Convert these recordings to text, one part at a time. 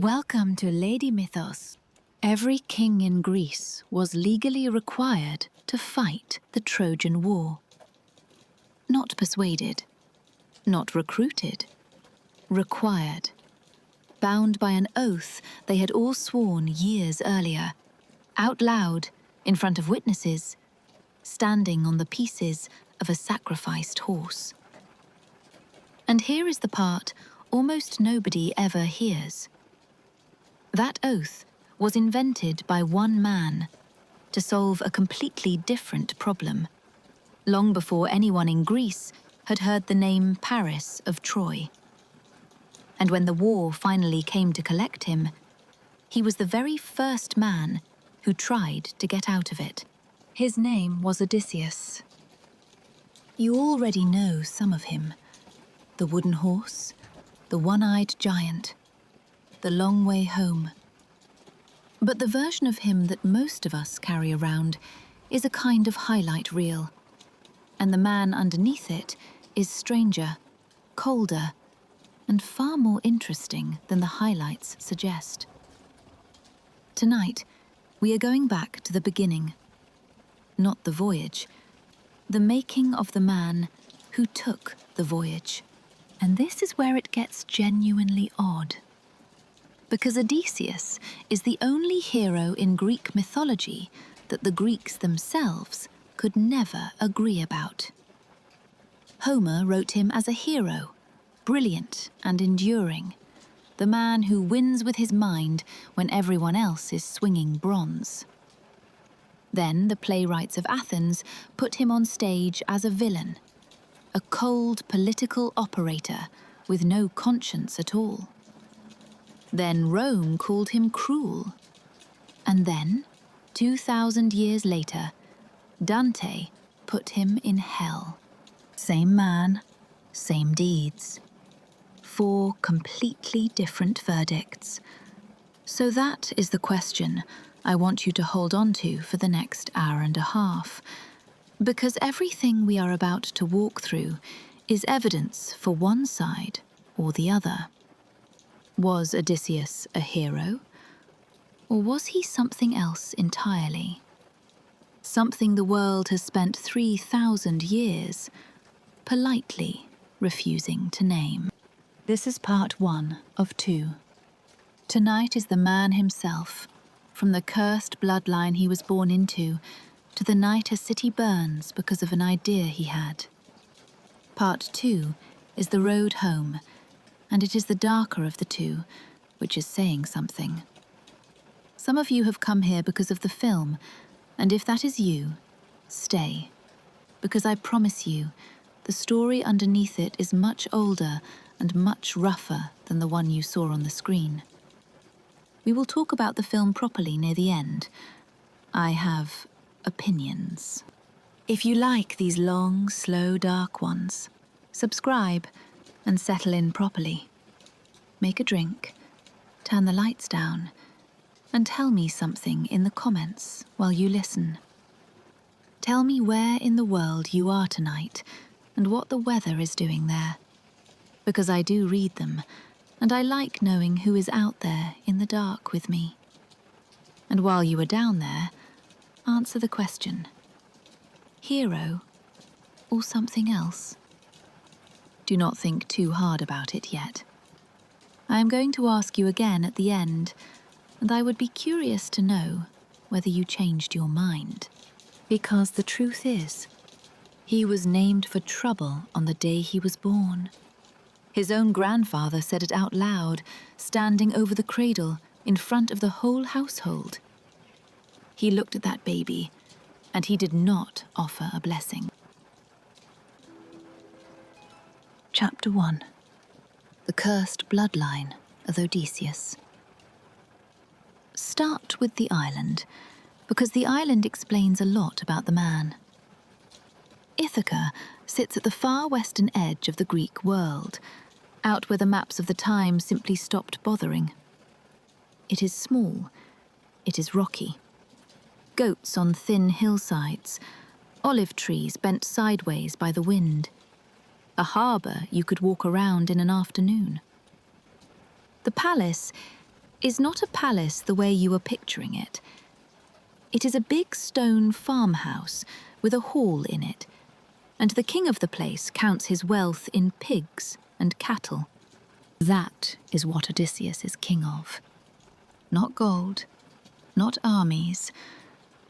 Welcome to Lady Mythos. Every king in Greece was legally required to fight the Trojan War. Not persuaded, not recruited, required. Bound by an oath they had all sworn years earlier, out loud, in front of witnesses, standing on the pieces of a sacrificed horse. And here is the part almost nobody ever hears. That oath was invented by one man to solve a completely different problem, long before anyone in Greece had heard the name Paris of Troy. And when the war finally came to collect him, he was the very first man who tried to get out of it. His name was Odysseus. You already know some of him: the wooden horse, the one-eyed giant, the long way home. But the version of him that most of us carry around is a kind of highlight reel, and the man underneath it is stranger, colder, and far more interesting than the highlights suggest. Tonight, we are going back to the beginning. Not the voyage, the making of the man who took the voyage. And this is where it gets genuinely odd. Because Odysseus is the only hero in Greek mythology that the Greeks themselves could never agree about. Homer wrote him as a hero, brilliant and enduring, the man who wins with his mind when everyone else is swinging bronze. Then the playwrights of Athens put him on stage as a villain, a cold political operator with no conscience at all. Then Rome called him cruel. And then, 2,000 years later, Dante put him in hell. Same man, same deeds. 4 completely different verdicts. So that is the question I want you to hold on to for the next hour and a half, because everything we are about to walk through is evidence for one side or the other. Was Odysseus a hero? Or was he something else entirely? Something the world has spent 3,000 years politely refusing to name. This is part 1 of 2. Tonight is the man himself, from the cursed bloodline he was born into, to the night a city burns because of an idea he had. Part 2 is the road home, and it is the darker of the two, which is saying something. Some of you have come here because of the film, and if that is you, stay, because I promise you, the story underneath it is much older and much rougher than the one you saw on the screen. We will talk about the film properly near the end. I have opinions. If you like these long, slow, dark ones, subscribe and settle in properly. Make a drink, turn the lights down, and tell me something in the comments while you listen. Tell me where in the world you are tonight and what the weather is doing there. Because I do read them, and I like knowing who is out there in the dark with me. And while you are down there, answer the question: hero or something else? Do not think too hard about it yet. I am going to ask you again at the end, and I would be curious to know whether you changed your mind. Because the truth is, he was named for trouble on the day he was born. His own grandfather said it out loud, standing over the cradle in front of the whole household. He looked at that baby, and he did not offer a blessing. Chapter 1. The Cursed Bloodline of Odysseus. Start with the island, because the island explains a lot about the man. Ithaca sits at the far western edge of the Greek world, out where the maps of the time simply stopped bothering. It is small, it is rocky. Goats on thin hillsides, olive trees bent sideways by the wind. A harbour you could walk around in an afternoon. The palace is not a palace the way you are picturing it. It is a big stone farmhouse with a hall in it, and the king of the place counts his wealth in pigs and cattle. That is what Odysseus is king of. Not gold, not armies,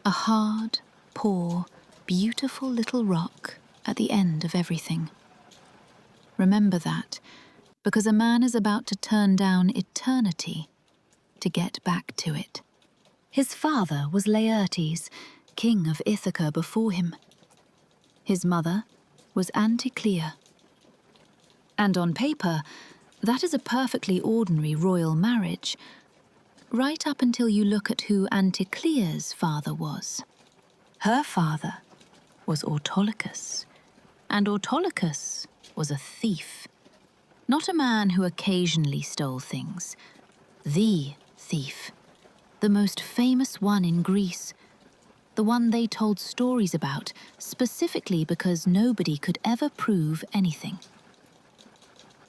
a hard, poor, beautiful little rock at the end of everything. Remember that, because a man is about to turn down eternity to get back to it. His father was Laertes, king of Ithaca before him. His mother was Anticlea. And on paper, that is a perfectly ordinary royal marriage, right up until you look at who Anticlea's father was. Her father was Autolycus, and Autolycus was a thief. Not a man who occasionally stole things. The thief. The most famous one in Greece. The one they told stories about, specifically because nobody could ever prove anything.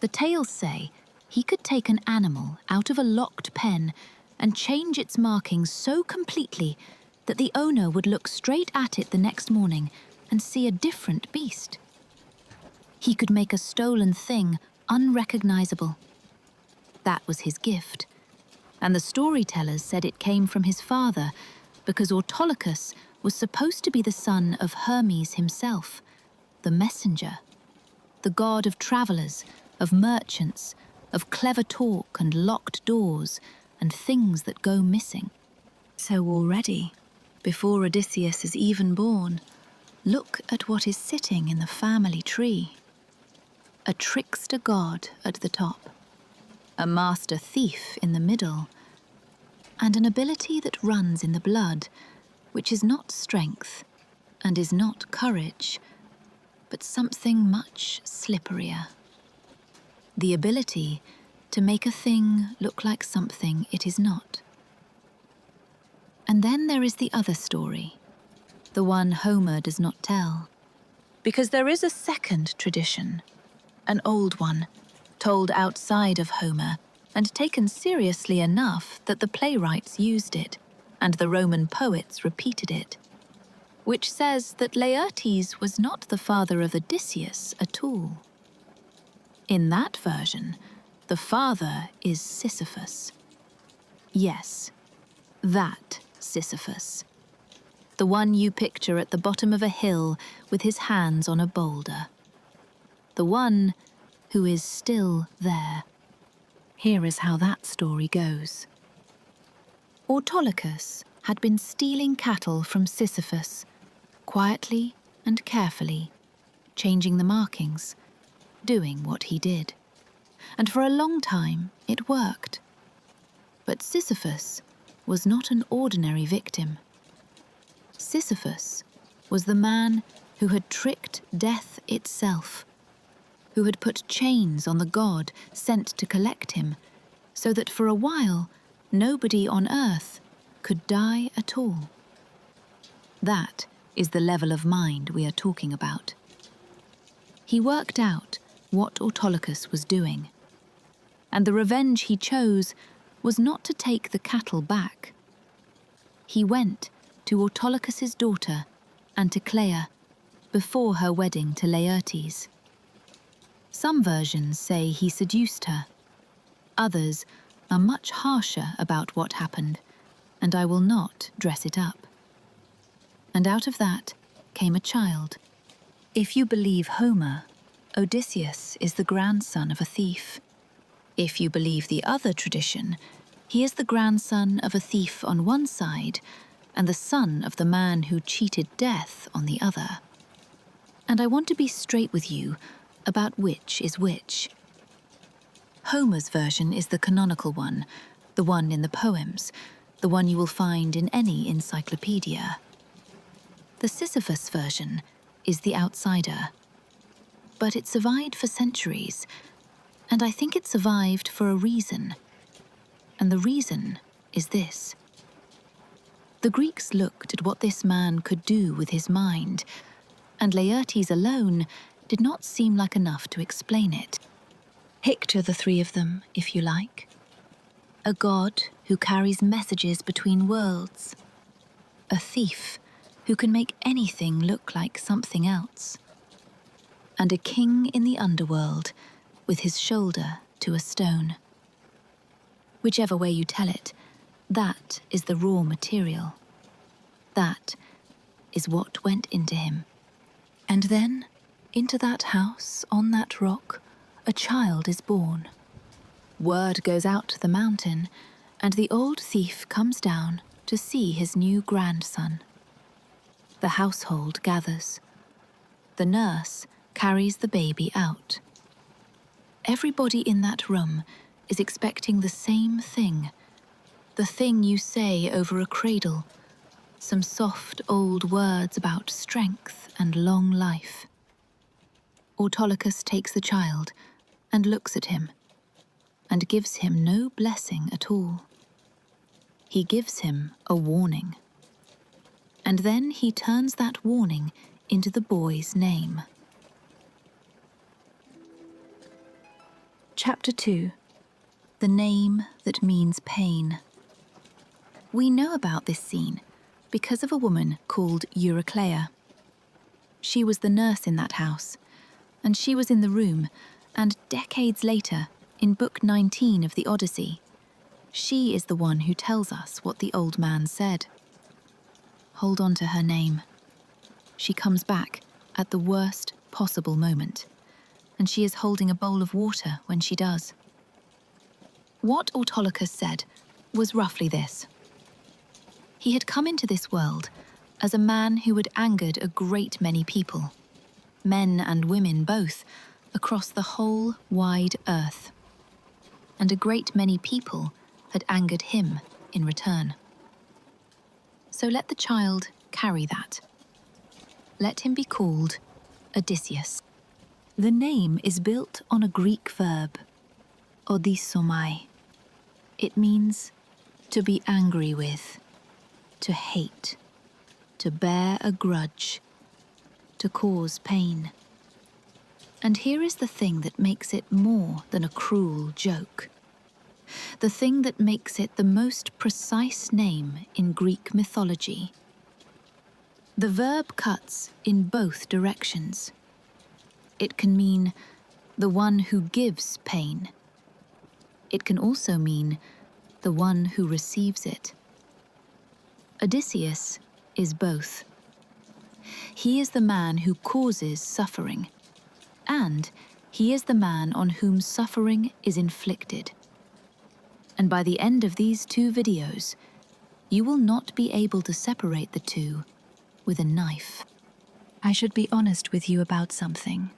The tales say he could take an animal out of a locked pen and change its markings so completely that the owner would look straight at it the next morning and see a different beast. He could make a stolen thing unrecognizable. That was his gift, and the storytellers said it came from his father because Autolycus was supposed to be the son of Hermes himself, the messenger, the god of travelers, of merchants, of clever talk and locked doors and things that go missing. So already, before Odysseus is even born, look at what is sitting in the family tree. A trickster god at the top, a master thief in the middle, and an ability that runs in the blood, which is not strength and is not courage, but something much slipperier. The ability to make a thing look like something it is not. And then there is the other story, the one Homer does not tell, because there is a second tradition, an old one, told outside of Homer and taken seriously enough that the playwrights used it and the Roman poets repeated it, which says that Laertes was not the father of Odysseus at all. In that version, the father is Sisyphus. Yes, that Sisyphus. The one you picture at the bottom of a hill with his hands on a boulder. The one who is still there. Here is how that story goes. Autolycus had been stealing cattle from Sisyphus, quietly and carefully, changing the markings, doing what he did. And for a long time it worked. But Sisyphus was not an ordinary victim. Sisyphus was the man who had tricked death itself, who had put chains on the god sent to collect him, so that for a while nobody on earth could die at all. That is the level of mind we are talking about. He worked out what Autolycus was doing, and the revenge he chose was not to take the cattle back. He went to Autolycus's daughter, Anticlea, before her wedding to Laertes. Some versions say he seduced her. Others are much harsher about what happened, and I will not dress it up. And out of that came a child. If you believe Homer, Odysseus is the grandson of a thief. If you believe the other tradition, he is the grandson of a thief on one side and the son of the man who cheated death on the other. And I want to be straight with you about which is which. Homer's version is the canonical one, the one in the poems, the one you will find in any encyclopedia. The Sisyphus version is the outsider. But it survived for centuries, and I think it survived for a reason. And the reason is this. The Greeks looked at what this man could do with his mind, and Laertes alone did not seem like enough to explain it. Picture the three of them, if you like. A god who carries messages between worlds. A thief who can make anything look like something else. And a king in the underworld with his shoulder to a stone. Whichever way you tell it, that is the raw material. That is what went into him. And then, into that house on that rock, a child is born. Word goes out to the mountain, and the old thief comes down to see his new grandson. The household gathers. The nurse carries the baby out. Everybody in that room is expecting the same thing. The thing you say over a cradle. Some soft old words about strength and long life. Autolycus takes the child and looks at him, and gives him no blessing at all. He gives him a warning. And then he turns that warning into the boy's name. Chapter 2. The Name That Means Pain. We know about this scene because of a woman called Eurycleia. She was the nurse in that house, and she was in the room, and decades later, in Book 19 of the Odyssey, she is the one who tells us what the old man said. Hold on to her name. She comes back at the worst possible moment, and she is holding a bowl of water when she does. What Autolycus said was roughly this. He had come into this world as a man who had angered a great many people, men and women both, across the whole wide earth. And a great many people had angered him in return. So let the child carry that. Let him be called Odysseus. The name is built on a Greek verb, odysomai. It means to be angry with, to hate, to bear a grudge, to cause pain. And here is the thing that makes it more than a cruel joke. The thing that makes it the most precise name in Greek mythology. The verb cuts in both directions. It can mean the one who gives pain. It can also mean the one who receives it. Odysseus is both. He is the man who causes suffering, and he is the man on whom suffering is inflicted. And by the end of these 2 videos, you will not be able to separate the two with a knife. I should be honest with you about something,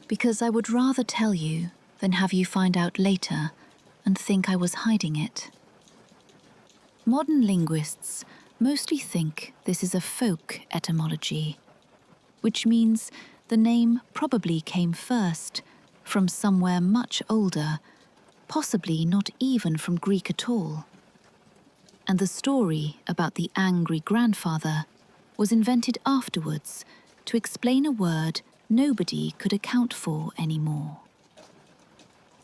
because I would rather tell you than have you find out later and think I was hiding it. Modern linguists mostly think this is a folk etymology, which means the name probably came first from somewhere much older, possibly not even from Greek at all. And the story about the angry grandfather was invented afterwards to explain a word nobody could account for anymore.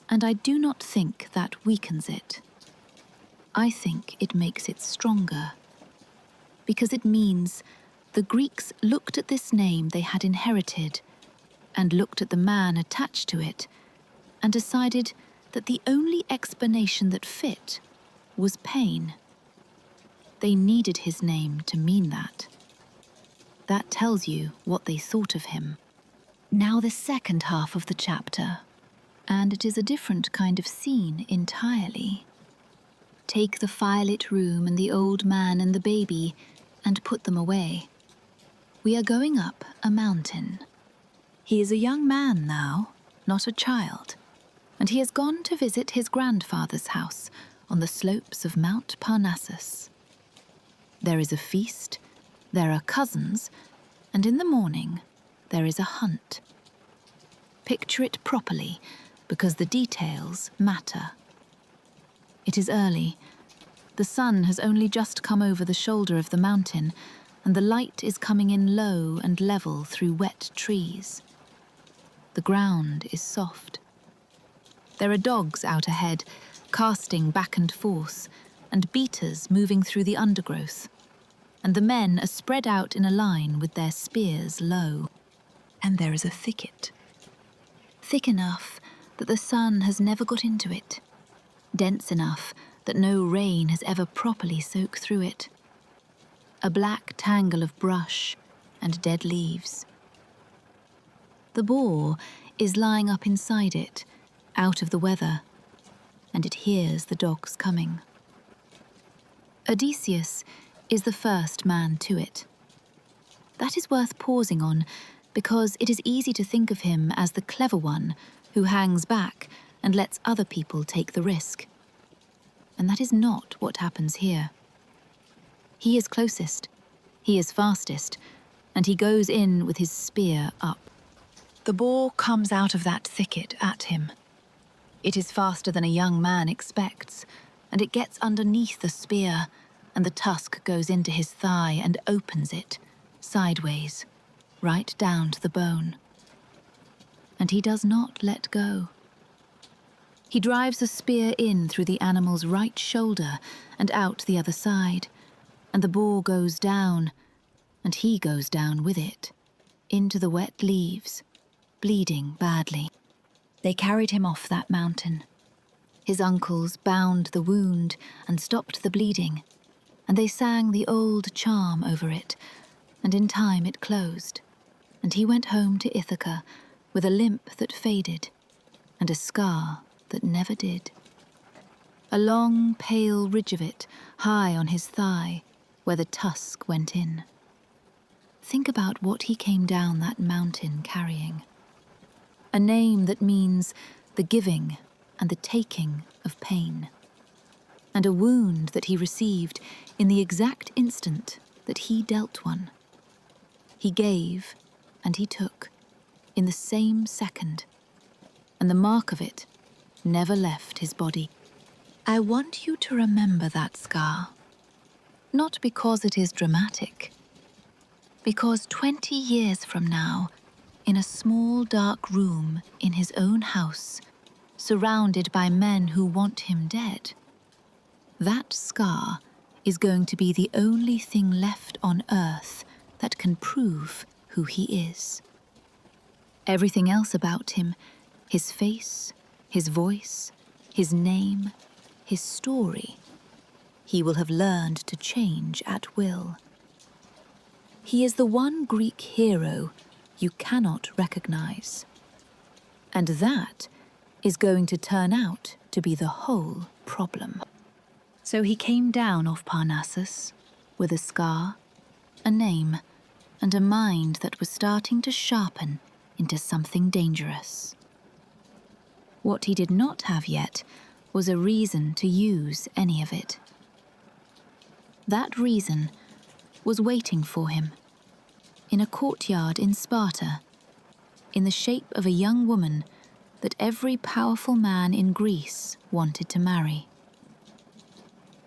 And I do not think that weakens it. I think it makes it stronger, because it means the Greeks looked at this name they had inherited and looked at the man attached to it and decided that the only explanation that fit was pain. They needed his name to mean that. That tells you what they thought of him. Now the second half of the chapter, and it is a different kind of scene entirely. Take the firelit room and the old man and the baby and put them away. We are going up a mountain. He is a young man now, not a child, and he has gone to visit his grandfather's house on the slopes of Mount Parnassus. There is a feast, there are cousins, and in the morning there is a hunt. Picture it properly, because the details matter. It is early. The sun has only just come over the shoulder of the mountain, and the light is coming in low and level through wet trees. The ground is soft. There are dogs out ahead, casting back and forth, and beaters moving through the undergrowth. And the men are spread out in a line with their spears low. And there is a thicket. Thick enough that the sun has never got into it. Dense enough that no rain has ever properly soaked through it. A black tangle of brush and dead leaves. The boar is lying up inside it, out of the weather, and it hears the dogs coming. Odysseus is the first man to it. That is worth pausing on, because it is easy to think of him as the clever one who hangs back and lets other people take the risk. And that is not what happens here. He is closest, he is fastest, and he goes in with his spear up. The boar comes out of that thicket at him. It is faster than a young man expects, and it gets underneath the spear, and the tusk goes into his thigh and opens it, sideways, right down to the bone. And he does not let go. He drives the spear in through the animal's right shoulder and out the other side, and the boar goes down, and he goes down with it, into the wet leaves, bleeding badly. They carried him off that mountain. His uncles bound the wound and stopped the bleeding, and they sang the old charm over it, and in time it closed, and he went home to Ithaca with a limp that faded and a scar that never did. A long, pale ridge of it high on his thigh where the tusk went in. Think about what he came down that mountain carrying. A name that means the giving and the taking of pain. And a wound that he received in the exact instant that he dealt one. He gave and he took in the same second, and the mark of it never left his body. I want you to remember that scar, not because it is dramatic, because 20 years from now, in a small dark room in his own house, surrounded by men who want him dead, that scar is going to be the only thing left on earth that can prove who he is. Everything else about him, his face, his voice, his name, his story, he will have learned to change at will. He is the one Greek hero you cannot recognize. And that is going to turn out to be the whole problem. So he came down off Parnassus with a scar, a name, and a mind that was starting to sharpen into something dangerous. What he did not have yet was a reason to use any of it. That reason was waiting for him in a courtyard in Sparta, in the shape of a young woman that every powerful man in Greece wanted to marry.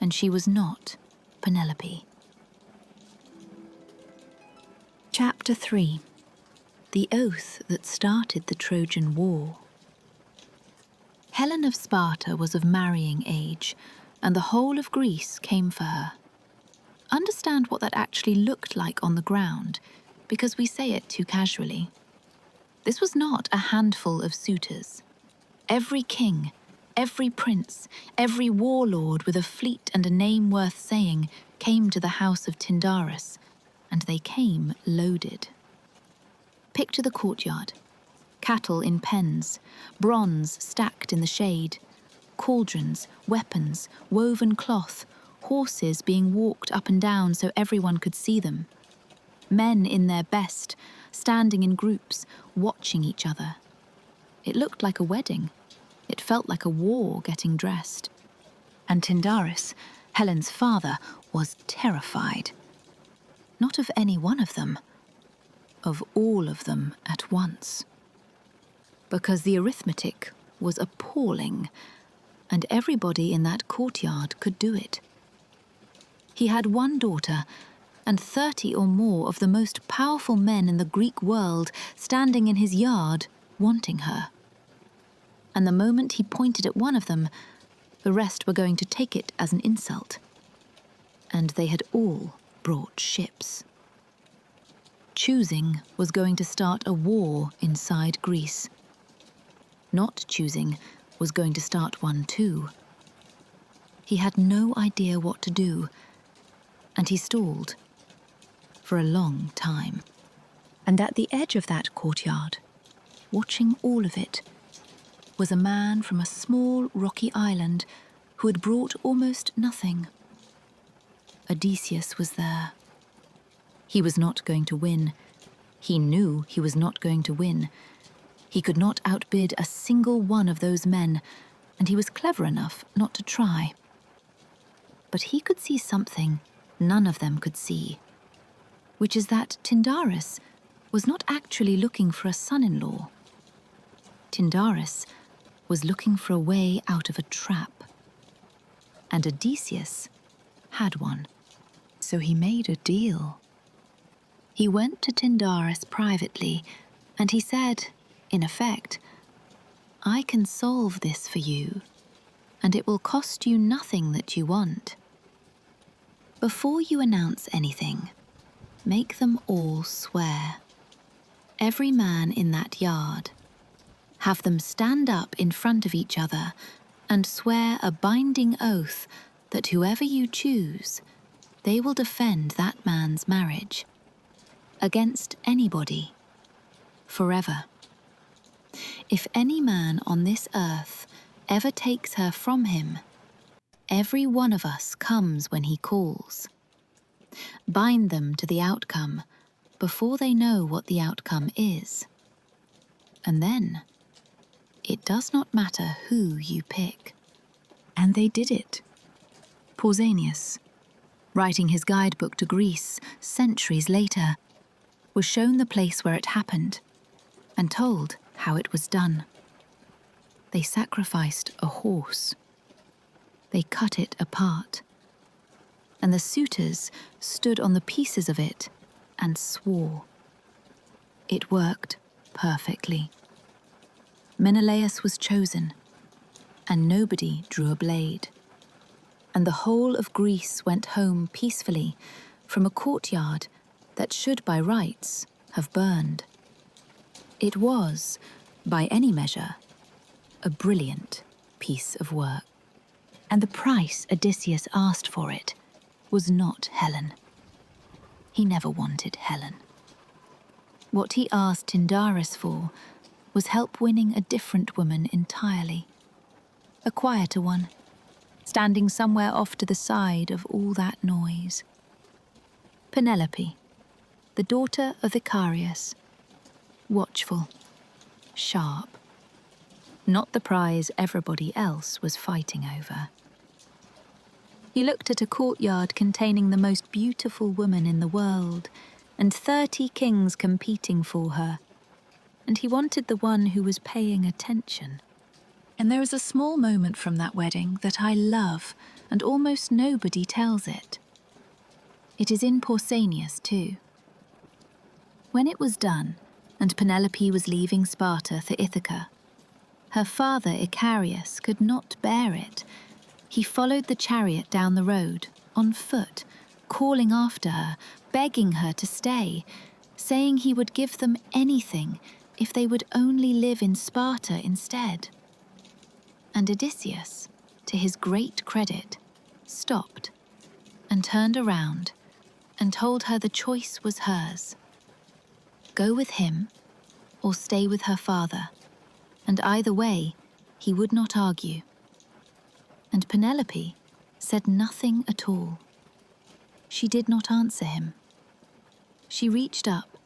And she was not Penelope. Chapter 3. The Oath That Started the Trojan War. Helen of Sparta was of marrying age, and the whole of Greece came for her. Understand what that actually looked like on the ground, because we say it too casually. This was not a handful of suitors. Every king, every prince, every warlord with a fleet and a name worth saying came to the house of Tyndarus, and they came loaded. Picture the courtyard. Cattle in pens, bronze stacked in the shade, cauldrons, weapons, woven cloth, horses being walked up and down so everyone could see them. Men in their best, standing in groups, watching each other. It looked like a wedding. It felt like a war getting dressed. And Tyndarus, Helen's father, was terrified. Not of any one of them, of all of them at once. Because the arithmetic was appalling, and everybody in that courtyard could do it. He had one daughter, and 30 or more of the most powerful men in the Greek world standing in his yard wanting her. And the moment he pointed at one of them, The rest were going to take it as an insult. And they had all brought ships. Choosing was going to start a war inside Greece. Not choosing was going to start one too. He had no idea what to do, and he stalled for a long time. And at the edge of that courtyard, watching all of it, was a man from a small rocky island who had brought almost nothing. Odysseus was there. He was not going to win. He knew he was not going to win. He could not outbid a single one of those men, and he was clever enough not to try. But he could see something none of them could see, which is that Tyndaris was not actually looking for a son-in-law. Tyndaris was looking for a way out of a trap. And Odysseus had one. So he made a deal. He went to Tyndaris privately, and he said, in effect, "I can solve this for you, and it will cost you nothing that you want. Before you announce anything, make them all swear. Every man in that yard. Have them stand up in front of each other and swear a binding oath that whoever you choose, they will defend that man's marriage. Against anybody. Forever. If any man on this earth ever takes her from him, every one of us comes when he calls. Bind them to the outcome before they know what the outcome is. And then, it does not matter who you pick." And they did it. Pausanias, writing his guidebook to Greece centuries later, was shown the place where it happened and told how it was done. They sacrificed a horse. They cut it apart. And the suitors stood on the pieces of it and swore. It worked perfectly. Menelaus was chosen, and nobody drew a blade. And the whole of Greece went home peacefully from a courtyard that should by rights have burned. It was, by any measure, a brilliant piece of work. And the price Odysseus asked for it was not Helen. He never wanted Helen. What he asked Tyndaris for was help winning a different woman entirely. A quieter one, standing somewhere off to the side of all that noise. Penelope, the daughter of Icarius, watchful, sharp. Not the prize everybody else was fighting over. He looked at a courtyard containing the most beautiful woman in the world, and 30 kings competing for her, and he wanted the one who was paying attention. And there is a small moment from that wedding that I love, and almost nobody tells it. It is in Pausanias too. When it was done, and Penelope was leaving Sparta for Ithaca, her father Icarius could not bear it. He followed the chariot down the road, on foot, calling after her, begging her to stay, saying he would give them anything if they would only live in Sparta instead. And Odysseus, to his great credit, stopped and turned around and told her the choice was hers. Go with him or stay with her father, and either way, he would not argue. And Penelope said nothing at all. She did not answer him. She reached up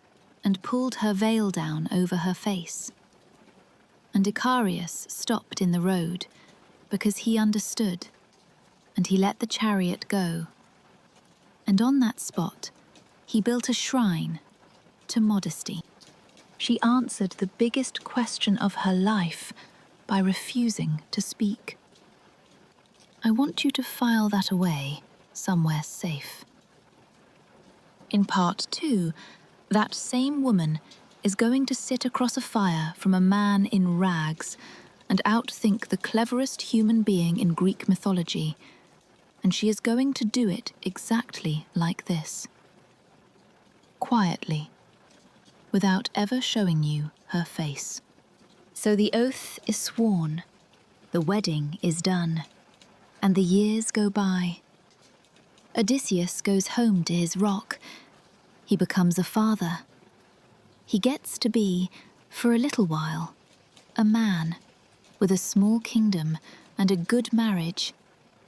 and pulled her veil down over her face. And Icarius stopped in the road because he understood, and he let the chariot go. And on that spot, he built a shrine to modesty. She answered the biggest question of her life by refusing to speak. I want you to file that away somewhere safe. In part 2, that same woman is going to sit across a fire from a man in rags and outthink the cleverest human being in Greek mythology, and she is going to do it exactly like this. Quietly, without ever showing you her face. So the oath is sworn, the wedding is done, and the years go by. Odysseus goes home to his rock. He becomes a father. He gets to be, for a little while, a man with a small kingdom and a good marriage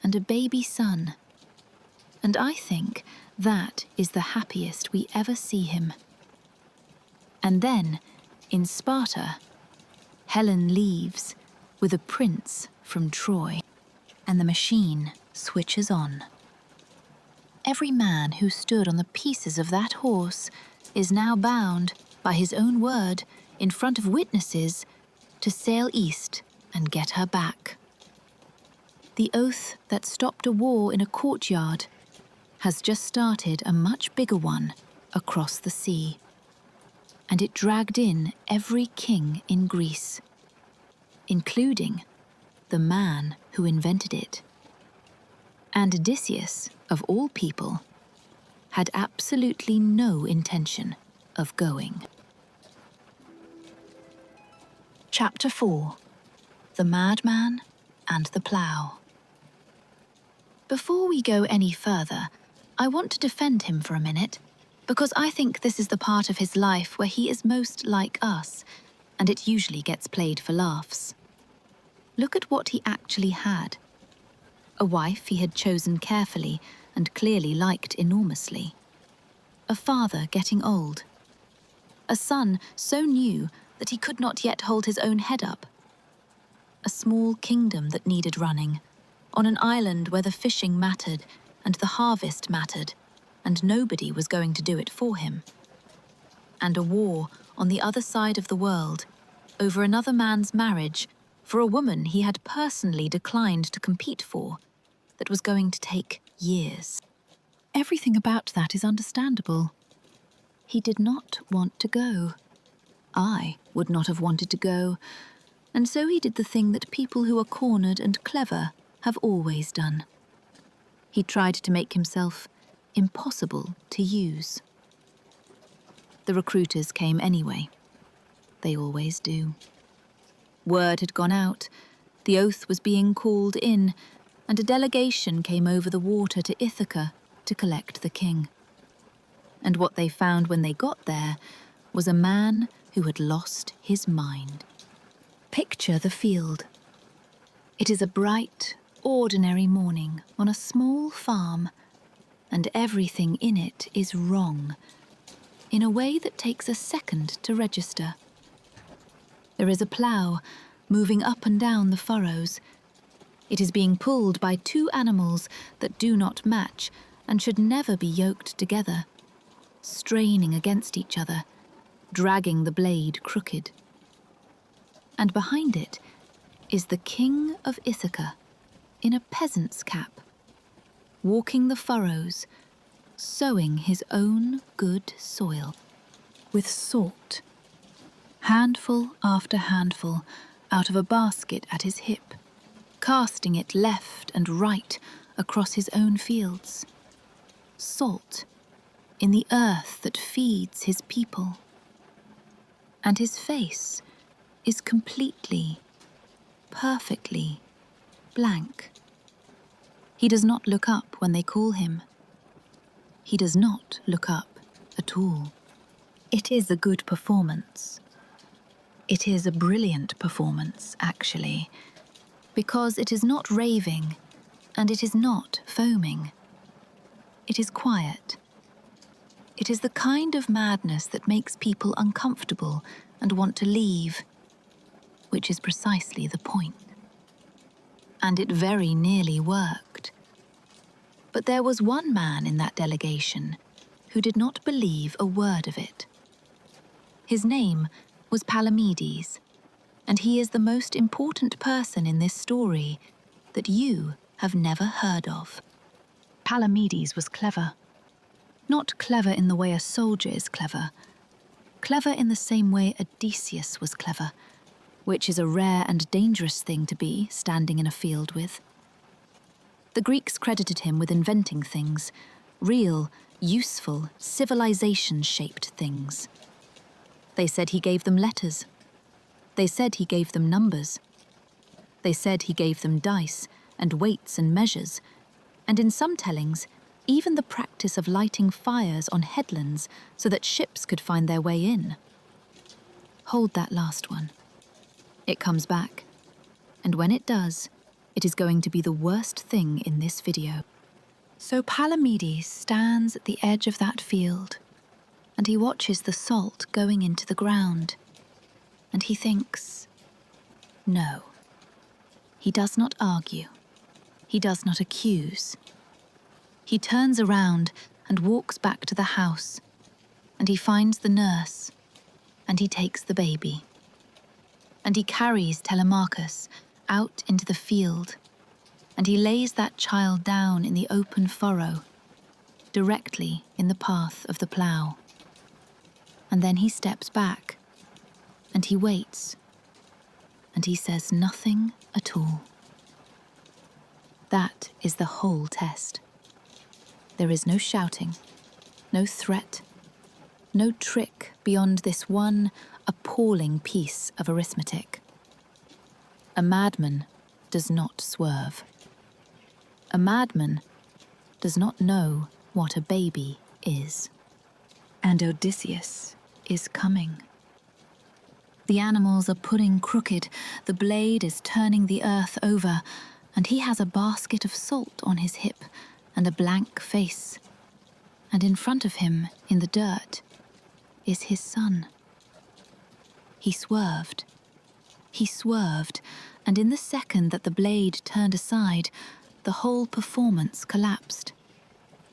and a baby son. And I think that is the happiest we ever see him. And then, in Sparta, Helen leaves with a prince from Troy, and the machine switches on. Every man who stood on the pieces of that horse is now bound, by his own word, in front of witnesses, to sail east and get her back. The oath that stopped a war in a courtyard has just started a much bigger one across the sea. And it dragged in every king in Greece, including the man who invented it. And Odysseus, of all people, had absolutely no intention of going. Chapter 4: The Madman and the Plough. Before we go any further, I want to defend him for a minute, because I think this is the part of his life where he is most like us, and it usually gets played for laughs. Look at what he actually had. A wife he had chosen carefully and clearly liked enormously. A father getting old. A son so new that he could not yet hold his own head up. A small kingdom that needed running, on an island where the fishing mattered and the harvest mattered, and nobody was going to do it for him. And a war on the other side of the world, over another man's marriage, for a woman he had personally declined to compete for, that was going to take years. Everything about that is understandable. He did not want to go. I would not have wanted to go, and so he did the thing that people who are cornered and clever have always done. He tried to make himself impossible to use. The recruiters came anyway. They always do. Word had gone out, the oath was being called in, and a delegation came over the water to Ithaca to collect the king. And what they found when they got there was a man who had lost his mind. Picture the field. It is a bright, ordinary morning on a small farm, and everything in it is wrong, in a way that takes a second to register. There is a plough moving up and down the furrows. It is being pulled by two animals that do not match and should never be yoked together, straining against each other, dragging the blade crooked. And behind it is the king of Ithaca, in a peasant's cap, walking the furrows, sowing his own good soil, with salt, handful after handful, out of a basket at his hip, casting it left and right across his own fields. Salt in the earth that feeds his people. And his face is completely, perfectly blank. He does not look up when they call him. He does not look up at all. It is a good performance. It is a brilliant performance, actually, because it is not raving and it is not foaming. It is quiet. It is the kind of madness that makes people uncomfortable and want to leave, which is precisely the point. And it very nearly worked. But there was one man in that delegation who did not believe a word of it. His name was Palamedes, and he is the most important person in this story that you have never heard of. Palamedes was clever. Not clever in the way a soldier is clever. Clever in the same way Odysseus was clever, which is a rare and dangerous thing to be standing in a field with. The Greeks credited him with inventing things, real, useful, civilization-shaped things. They said he gave them letters. They said he gave them numbers. They said he gave them dice and weights and measures, and in some tellings, even the practice of lighting fires on headlands so that ships could find their way in. Hold that last one. It comes back, and when it does, it is going to be the worst thing in this video. So Palamedes stands at the edge of that field, and he watches the salt going into the ground, and he thinks, no. He does not argue. He does not accuse. He turns around and walks back to the house, and he finds the nurse, and he takes the baby. And he carries Telemachus out into the field, and he lays that child down in the open furrow, directly in the path of the plough. And then he steps back, and he waits, and he says nothing at all. That is the whole test. There is no shouting, no threat, no trick beyond this one appalling piece of arithmetic. A madman does not swerve. A madman does not know what a baby is. And Odysseus is coming. The animals are pulling crooked, the blade is turning the earth over, and he has a basket of salt on his hip and a blank face. And in front of him, in the dirt, is his son. He swerved, and in the second that the blade turned aside, the whole performance collapsed.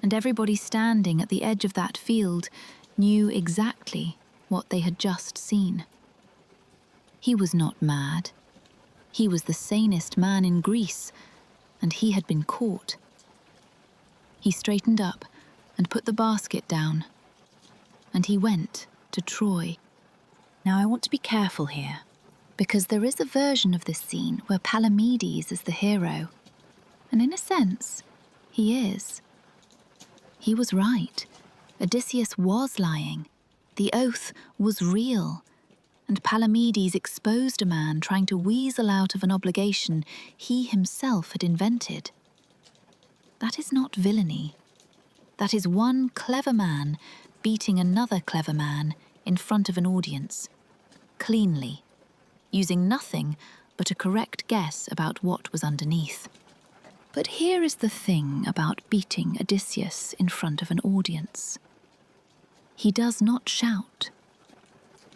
And everybody standing at the edge of that field knew exactly what they had just seen. He was not mad. He was the sanest man in Greece, and he had been caught. He straightened up and put the basket down, and he went to Troy. Now I want to be careful here, because there is a version of this scene where Palamedes is the hero, and in a sense, he is. He was right. Odysseus was lying. The oath was real, and Palamedes exposed a man trying to weasel out of an obligation he himself had invented. That is not villainy. That is one clever man beating another clever man in front of an audience, cleanly, using nothing but a correct guess about what was underneath. But here is the thing about beating Odysseus in front of an audience. He does not shout.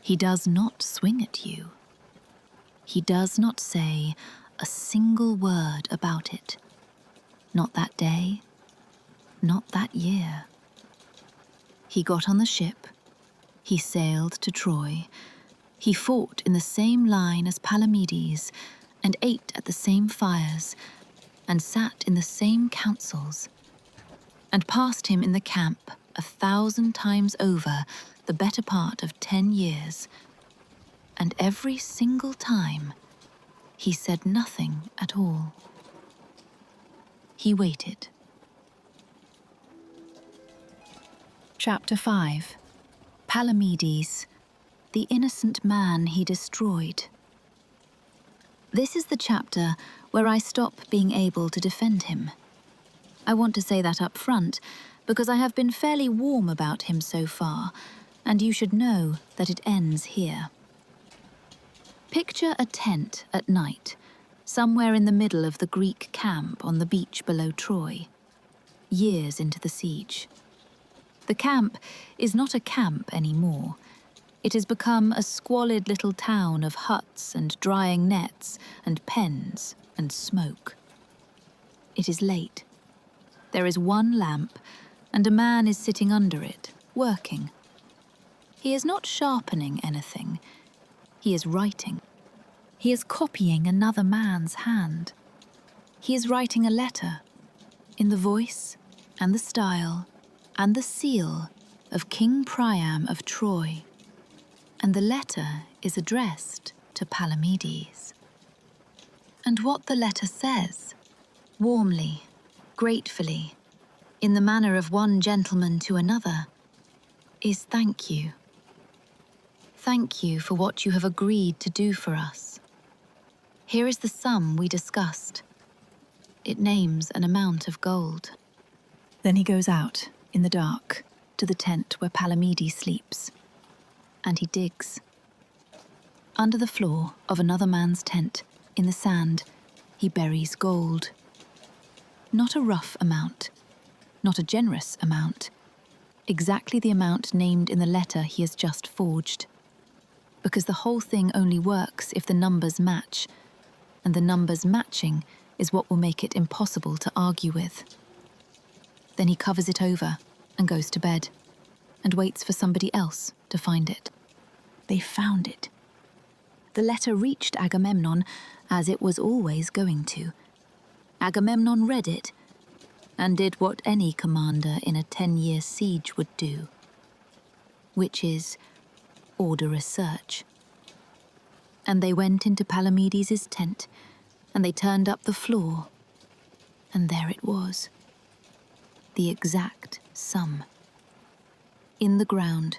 He does not swing at you. He does not say a single word about it. Not that day, not that year. He got on the ship, he sailed to Troy, he fought in the same line as Palamedes, and ate at the same fires, and sat in the same councils, and passed him in the camp 1,000 times over the better part of 10 years, and every single time he said nothing at all. He waited. Chapter 5. Palamedes, the innocent man he destroyed. This is the chapter where I stop being able to defend him. I want to say that up front, because I have been fairly warm about him so far, and you should know that it ends here. Picture a tent at night, somewhere in the middle of the Greek camp on the beach below Troy, years into the siege. The camp is not a camp anymore. It has become a squalid little town of huts and drying nets and pens and smoke. It is late. There is one lamp, and a man is sitting under it, working. He is not sharpening anything. He is writing. He is copying another man's hand. He is writing a letter, in the voice and the style and the seal of King Priam of Troy. And the letter is addressed to Palamedes. And what the letter says, warmly, gratefully, in the manner of one gentleman to another, is thank you. Thank you for what you have agreed to do for us. Here is the sum we discussed. It names an amount of gold. Then he goes out, in the dark, to the tent where Palamedes sleeps, and he digs. Under the floor of another man's tent, in the sand, he buries gold. Not a rough amount, not a generous amount, exactly the amount named in the letter he has just forged. Because the whole thing only works if the numbers match, and the numbers matching is what will make it impossible to argue with. Then he covers it over and goes to bed, and waits for somebody else to find it. They found it. The letter reached Agamemnon, as it was always going to. Agamemnon read it, and did what any commander in a 10-year siege would do, which is order a search. And they went into Palamedes' tent, and they turned up the floor, and there it was, the exact sum. In the ground,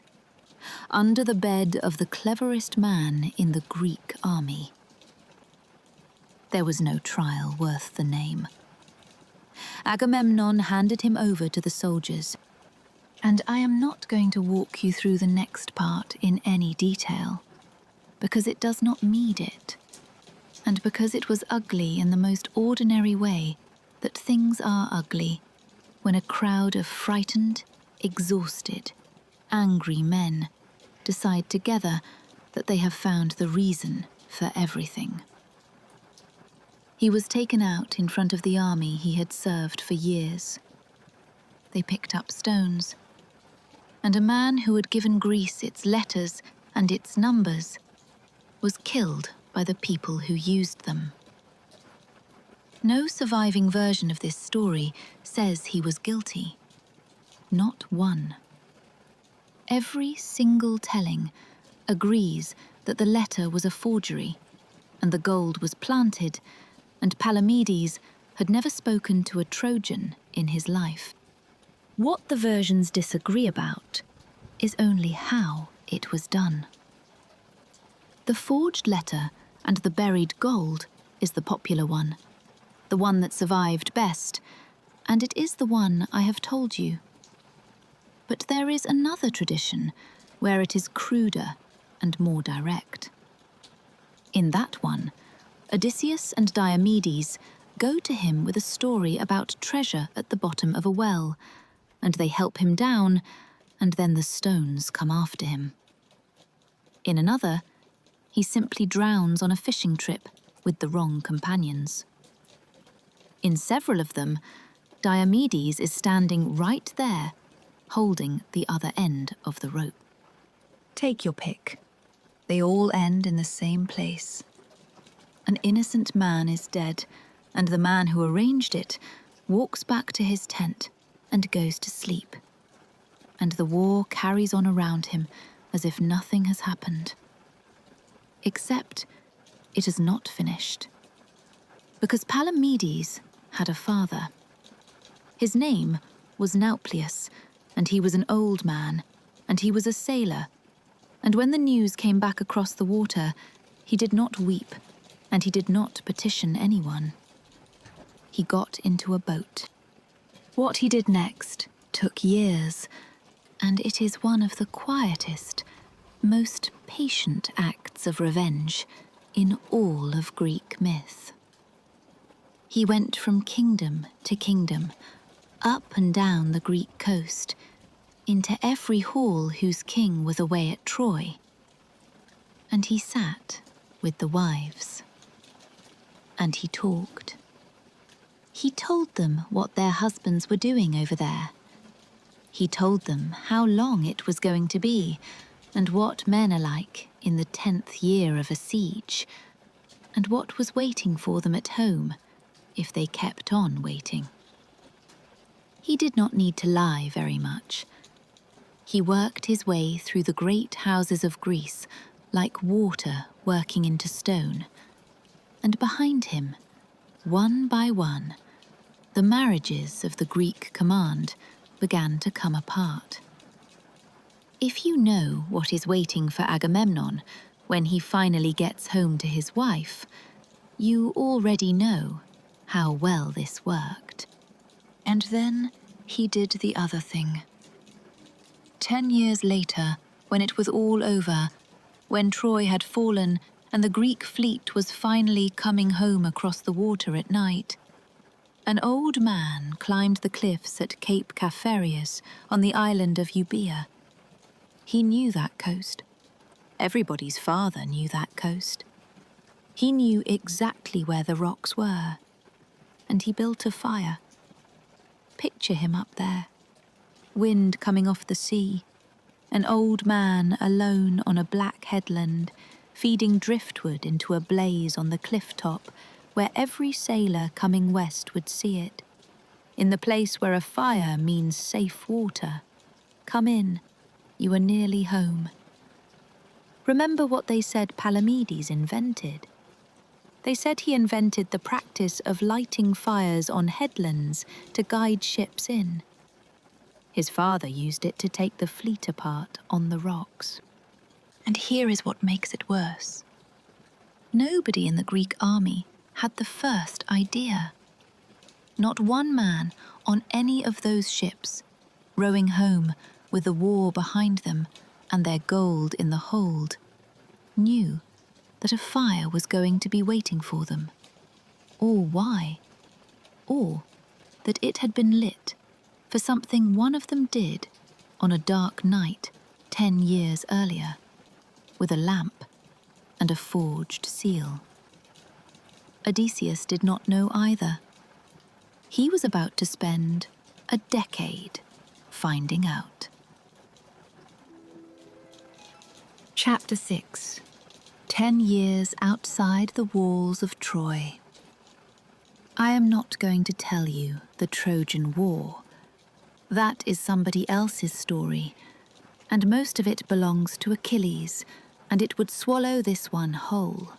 under the bed of the cleverest man in the Greek army. There was no trial worth the name. Agamemnon handed him over to the soldiers, and I am not going to walk you through the next part in any detail, because it does not need it, and because it was ugly in the most ordinary way that things are ugly when a crowd of frightened, exhausted, angry men decide together that they have found the reason for everything. He was taken out in front of the army he had served for years. They picked up stones, and a man who had given Greece its letters and its numbers was killed by the people who used them. No surviving version of this story says he was guilty. Not one. Every single telling agrees that the letter was a forgery, and the gold was planted, and Palamedes had never spoken to a Trojan in his life. What the versions disagree about is only how it was done. The forged letter and the buried gold is the popular one, the one that survived best, and it is the one I have told you. But there is another tradition where it is cruder and more direct. In that one, Odysseus and Diomedes go to him with a story about treasure at the bottom of a well, and they help him down, and then the stones come after him. In another, he simply drowns on a fishing trip with the wrong companions. In several of them, Diomedes is standing right there, holding the other end of the rope. Take your pick. They all end in the same place. An innocent man is dead, and the man who arranged it walks back to his tent and goes to sleep. And the war carries on around him as if nothing has happened. Except it is not finished. Because Palamedes had a father. His name was Nauplius, and he was an old man, and he was a sailor. And when the news came back across the water, he did not weep, and he did not petition anyone. He got into a boat. What he did next took years, and it is one of the quietest, most patient acts of revenge in all of Greek myth. He went from kingdom to kingdom, up and down the Greek coast, into every hall whose king was away at Troy. And he sat with the wives. And he talked. He told them what their husbands were doing over there. He told them how long it was going to be, and what men are like in the 10th year of a siege, and what was waiting for them at home if they kept on waiting. He did not need to lie very much. He worked his way through the great houses of Greece, like water working into stone, and behind him, one by one, the marriages of the Greek command began to come apart. If you know what is waiting for Agamemnon when he finally gets home to his wife, you already know how well this worked. And then he did the other thing. 10 years later, when it was all over, when Troy had fallen and the Greek fleet was finally coming home across the water at night, an old man climbed the cliffs at Cape Caphareus on the island of Euboea. He knew that coast. Everybody's father knew that coast. He knew exactly where the rocks were, and he built a fire. Picture him up there, wind coming off the sea, an old man alone on a black headland, feeding driftwood into a blaze on the cliff top where every sailor coming west would see it. In the place where a fire means safe water. Come in, you are nearly home. Remember what they said Palamedes invented? They said he invented the practice of lighting fires on headlands to guide ships in. His father used it to take the fleet apart on the rocks. And here is what makes it worse. Nobody in the Greek army had the first idea. Not one man on any of those ships, rowing home with the war behind them and their gold in the hold, knew that a fire was going to be waiting for them, or why, or that it had been lit for something one of them did on a dark night 10 years earlier, with a lamp and a forged seal. Odysseus did not know either. He was about to spend a decade finding out. Chapter 6. 10 years outside the walls of Troy. I am not going to tell you the Trojan War. That is somebody else's story, and most of it belongs to Achilles, and it would swallow this one whole.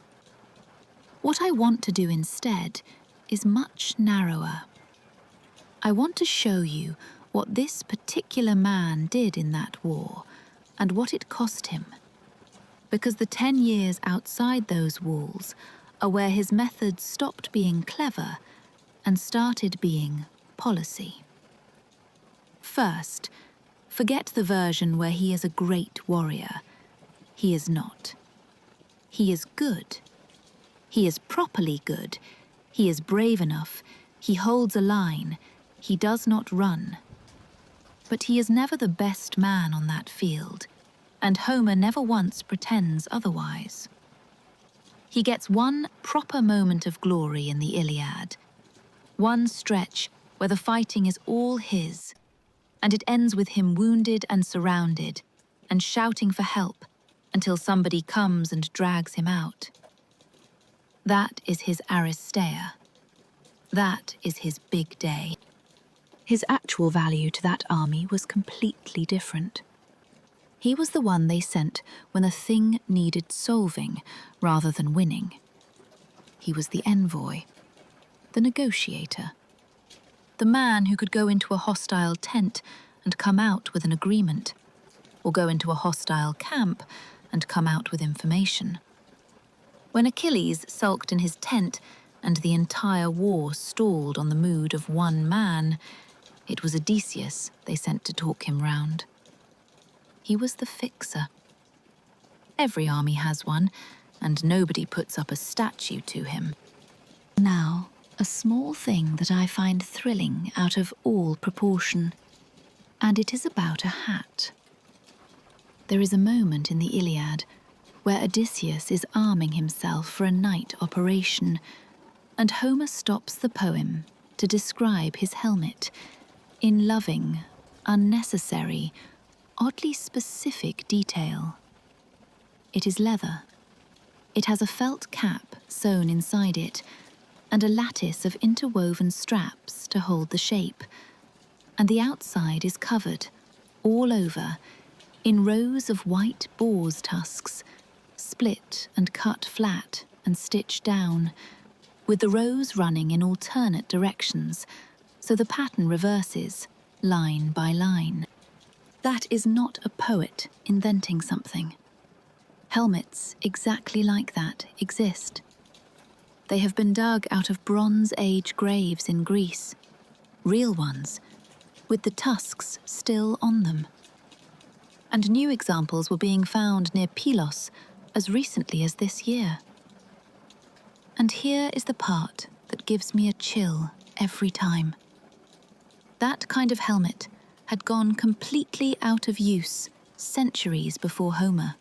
What I want to do instead is much narrower. I want to show you what this particular man did in that war, and what it cost him. Because the 10 years outside those walls are where his methods stopped being clever and started being policy. First, forget the version where he is a great warrior. He is not. He is good. He is properly good. He is brave enough. He holds a line. He does not run. But he is never the best man on that field, and Homer never once pretends otherwise. He gets one proper moment of glory in the Iliad, one stretch where the fighting is all his, and it ends with him wounded and surrounded, and shouting for help until somebody comes and drags him out. That is his Aristeia. That is his big day. His actual value to that army was completely different. He was the one they sent when a thing needed solving rather than winning. He was the envoy, the negotiator, the man who could go into a hostile tent and come out with an agreement, or go into a hostile camp and come out with information. When Achilles sulked in his tent and the entire war stalled on the mood of one man, it was Odysseus they sent to talk him round. He was the fixer. Every army has one, and nobody puts up a statue to him. Now, a small thing that I find thrilling out of all proportion, and it is about a hat. There is a moment in the Iliad where Odysseus is arming himself for a night operation, and Homer stops the poem to describe his helmet in loving, unnecessary, oddly specific detail. It is leather. It has a felt cap sewn inside it, and a lattice of interwoven straps to hold the shape, and the outside is covered, all over, in rows of white boar's tusks, split and cut flat and stitched down, with the rows running in alternate directions, so the pattern reverses, line by line. That is not a poet inventing something. Helmets exactly like that exist. They have been dug out of Bronze Age graves in Greece, real ones, with the tusks still on them. And new examples were being found near Pylos as recently as this year. And here is the part that gives me a chill every time. That kind of helmet had gone completely out of use centuries before Homer.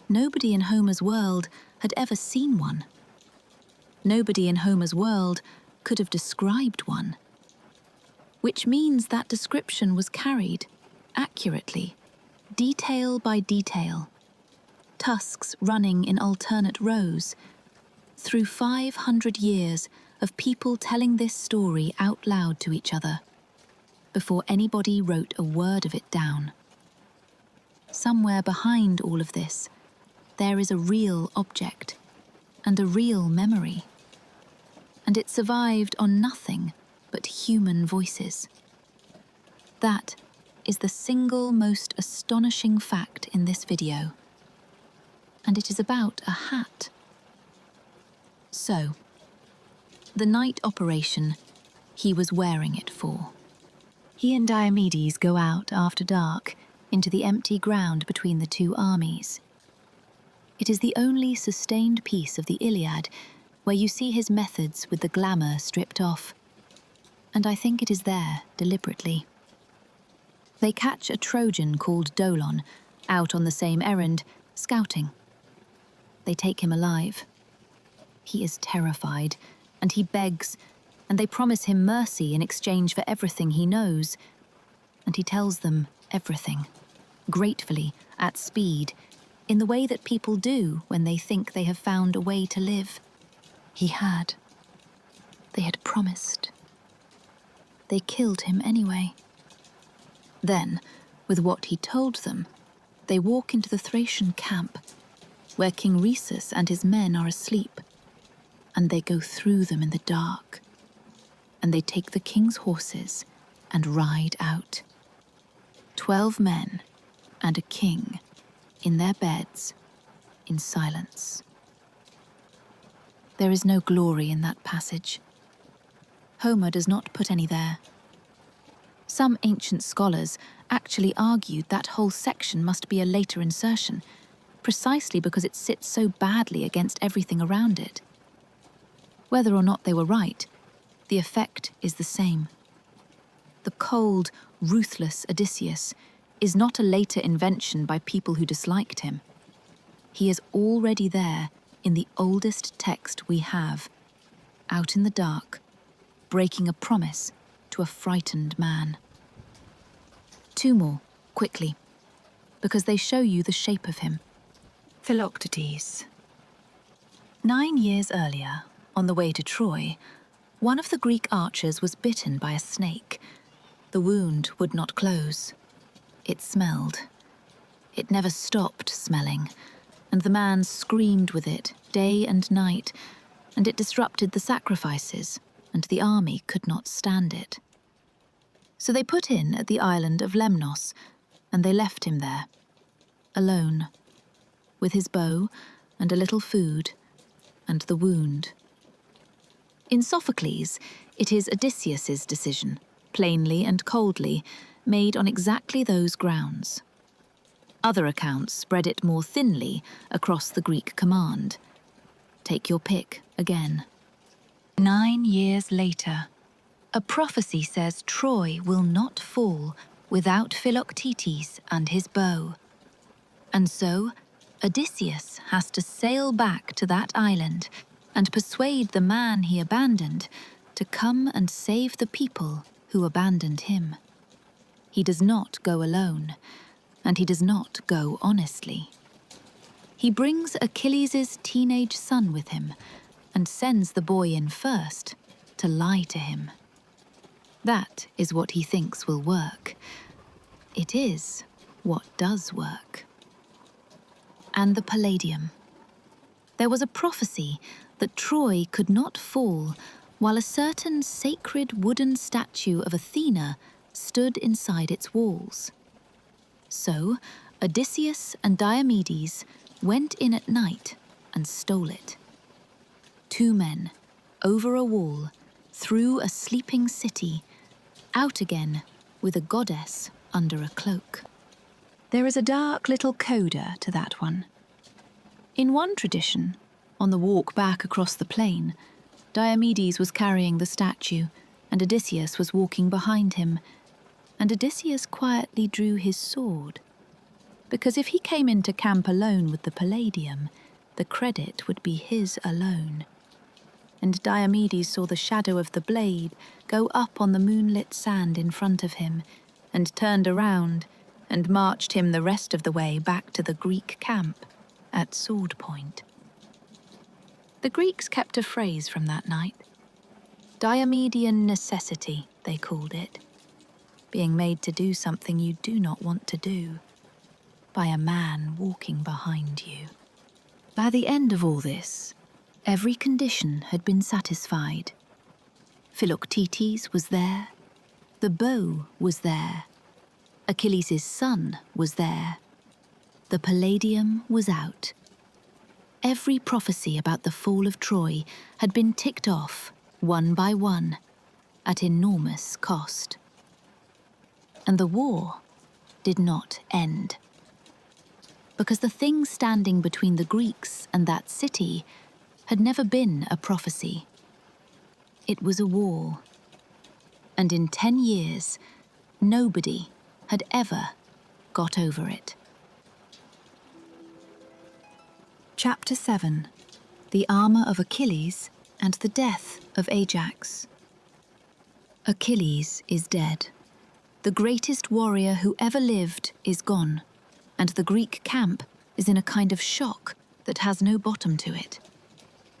Nobody in Homer's world had ever seen one. Nobody in Homer's world could have described one. Which means that description was carried, accurately, detail by detail, tusks running in alternate rows, through 500 years of people telling this story out loud to each other, before anybody wrote a word of it down. Somewhere behind all of this, there is a real object and a real memory. And it survived on nothing but human voices. That is the single most astonishing fact in this video. And it is about a hat. So, the night operation he was wearing it for. He and Diomedes go out after dark into the empty ground between the two armies. It is the only sustained piece of the Iliad where you see his methods with the glamour stripped off. And I think it is there, deliberately. They catch a Trojan called Nolan, out on the same errand, scouting. They take him alive. He is terrified, and he begs, and they promise him mercy in exchange for everything he knows. And he tells them everything, gratefully, at speed, in the way that people do when they think they have found a way to live. He had. They had promised. They killed him anyway. Then, with what he told them, they walk into the Thracian camp, where King Rhesus and his men are asleep, and they go through them in the dark, and they take the king's horses and ride out. 12 men and a king in their beds, in silence. There is no glory in that passage. Homer does not put any there. Some ancient scholars actually argued that whole section must be a later insertion, precisely because it sits so badly against everything around it. Whether or not they were right, the effect is the same. The cold, ruthless Odysseus is not a later invention by people who disliked him. He is already there in the oldest text we have, out in the dark, breaking a promise to a frightened man. 2 more, quickly, because they show you the shape of him. Philoctetes. 9 years earlier, on the way to Troy, one of the Greek archers was bitten by a snake. The wound would not close. It smelled. It never stopped smelling, and the man screamed with it day and night, and it disrupted the sacrifices, and the army could not stand it. So they put in at the island of Lemnos, and they left him there, alone, with his bow and a little food, and the wound. In Sophocles, it is Odysseus's decision, plainly and coldly, made on exactly those grounds. Other accounts spread it more thinly across the Greek command. Take your pick again. 9 years later, a prophecy says Troy will not fall without Philoctetes and his bow. And so, Odysseus has to sail back to that island and persuade the man he abandoned to come and save the people who abandoned him. He does not go alone, and he does not go honestly. He brings Achilles' teenage son with him and sends the boy in first to lie to him. That is what he thinks will work. It is what does work. and the Palladium. There was a prophecy that Troy could not fall while a certain sacred wooden statue of Athena stood inside its walls. So Odysseus and Diomedes went in at night and stole it. 2 men, over a wall, through a sleeping city, out again with a goddess under a cloak. There is a dark little coda to that one. In one tradition, on the walk back across the plain, Diomedes was carrying the statue and Odysseus was walking behind him, and Odysseus quietly drew his sword, because if he came into camp alone with the Palladium, the credit would be his alone. And Diomedes saw the shadow of the blade go up on the moonlit sand in front of him, and turned around and marched him the rest of the way back to the Greek camp at sword point. The Greeks kept a phrase from that night. Diomedian necessity, they called it. Being made to do something you do not want to do, by a man walking behind you. By the end of all this, every condition had been satisfied. Philoctetes was there, the bow was there, Achilles' son was there, the Palladium was out. Every prophecy about the fall of Troy had been ticked off, one by one, at enormous cost. And the war did not end. Because the thing standing between the Greeks and that city had never been a prophecy. It was a war. And in 10 years, nobody had ever got over it. Chapter 7. The Armour of Achilles and the Death of Ajax. Achilles is dead. The greatest warrior who ever lived is gone, and the Greek camp is in a kind of shock that has no bottom to it.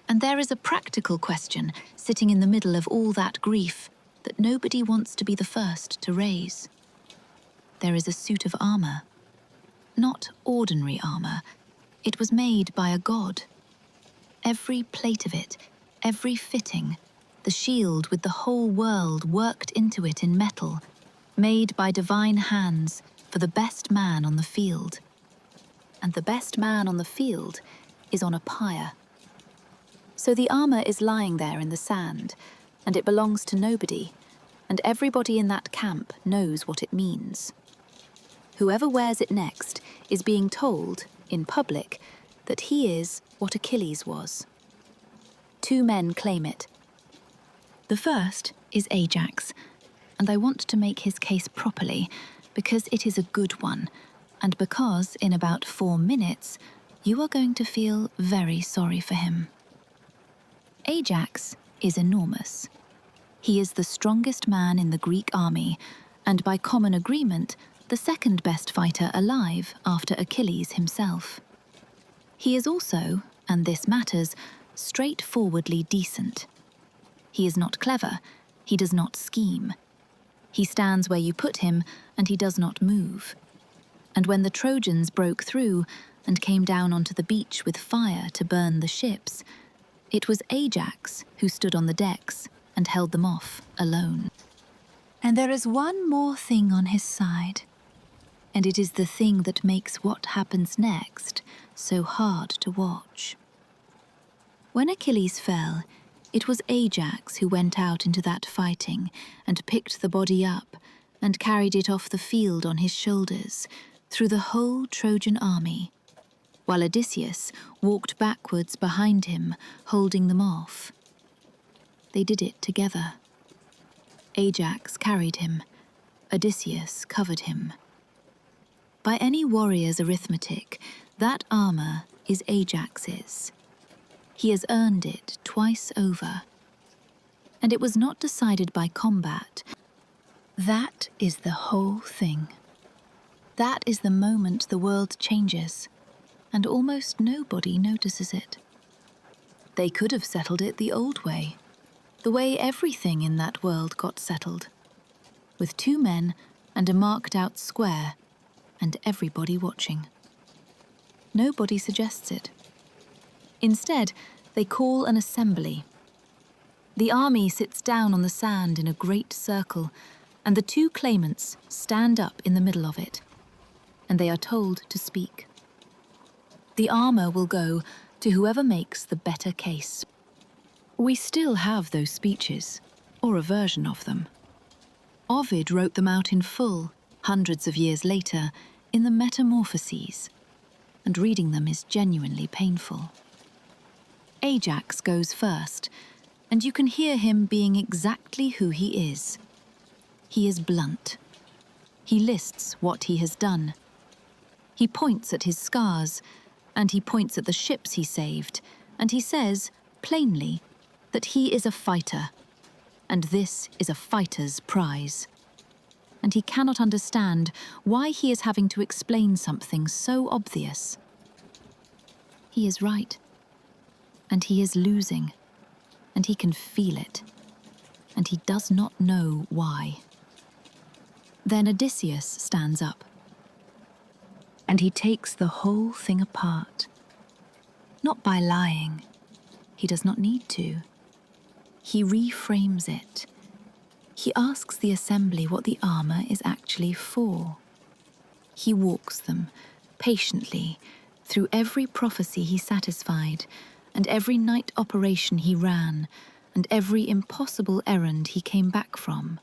And there is a practical question sitting in the middle of all that grief that nobody wants to be the first to raise. There is a suit of armour. Not ordinary armour. It was made by a god. Every plate of it, every fitting, the shield with the whole world worked into it in metal, made by divine hands for the best man on the field. And the best man on the field is on a pyre. So the armour is lying there in the sand, and it belongs to nobody, and everybody in that camp knows what it means. Whoever wears it next is being told, in public, that he is what Achilles was. 2 men claim it. The first is Ajax, and I want to make his case properly, because it is a good one, and because in about 4 minutes you are going to feel very sorry for him. Ajax is enormous. He is the strongest man in the Greek army, and by common agreement, the second best fighter alive after Achilles himself. He is also, and this matters, straightforwardly decent. He is not clever, he does not scheme. He stands where you put him, and he does not move. And when the Trojans broke through and came down onto the beach with fire to burn the ships, it was Ajax who stood on the decks and held them off alone. And there is one more thing on his side, and it is the thing that makes what happens next so hard to watch. When Achilles fell, it was Ajax who went out into that fighting and picked the body up and carried it off the field on his shoulders through the whole Trojan army, while Odysseus walked backwards behind him, holding them off. They did it together. Ajax carried him, Odysseus covered him. By any warrior's arithmetic, that armour is Ajax's. He has earned it twice over. And it was not decided by combat. That is the whole thing. That is the moment the world changes, and almost nobody notices it. They could have settled it the old way, the way everything in that world got settled, with 2 men and a marked-out square, and everybody watching. Nobody suggests it. Instead, they call an assembly. The army sits down on the sand in a great circle, and the two claimants stand up in the middle of it, and they are told to speak. The armour will go to whoever makes the better case. We still have those speeches, or a version of them. Ovid wrote them out in full, hundreds of years later, in the Metamorphoses, and reading them is genuinely painful. Ajax goes first, and you can hear him being exactly who he is. He is blunt. He lists what he has done. He points at his scars, and he points at the ships he saved, and he says, plainly, that he is a fighter, and this is a fighter's prize. And he cannot understand why he is having to explain something so obvious. He is right, and he is losing, and he can feel it, and he does not know why. Then Odysseus stands up, and he takes the whole thing apart. Not by lying. He does not need to. He reframes it. He asks the assembly what the armour is actually for. He walks them, patiently, through every prophecy he satisfied, and every night operation he ran, and every impossible errand he came back from.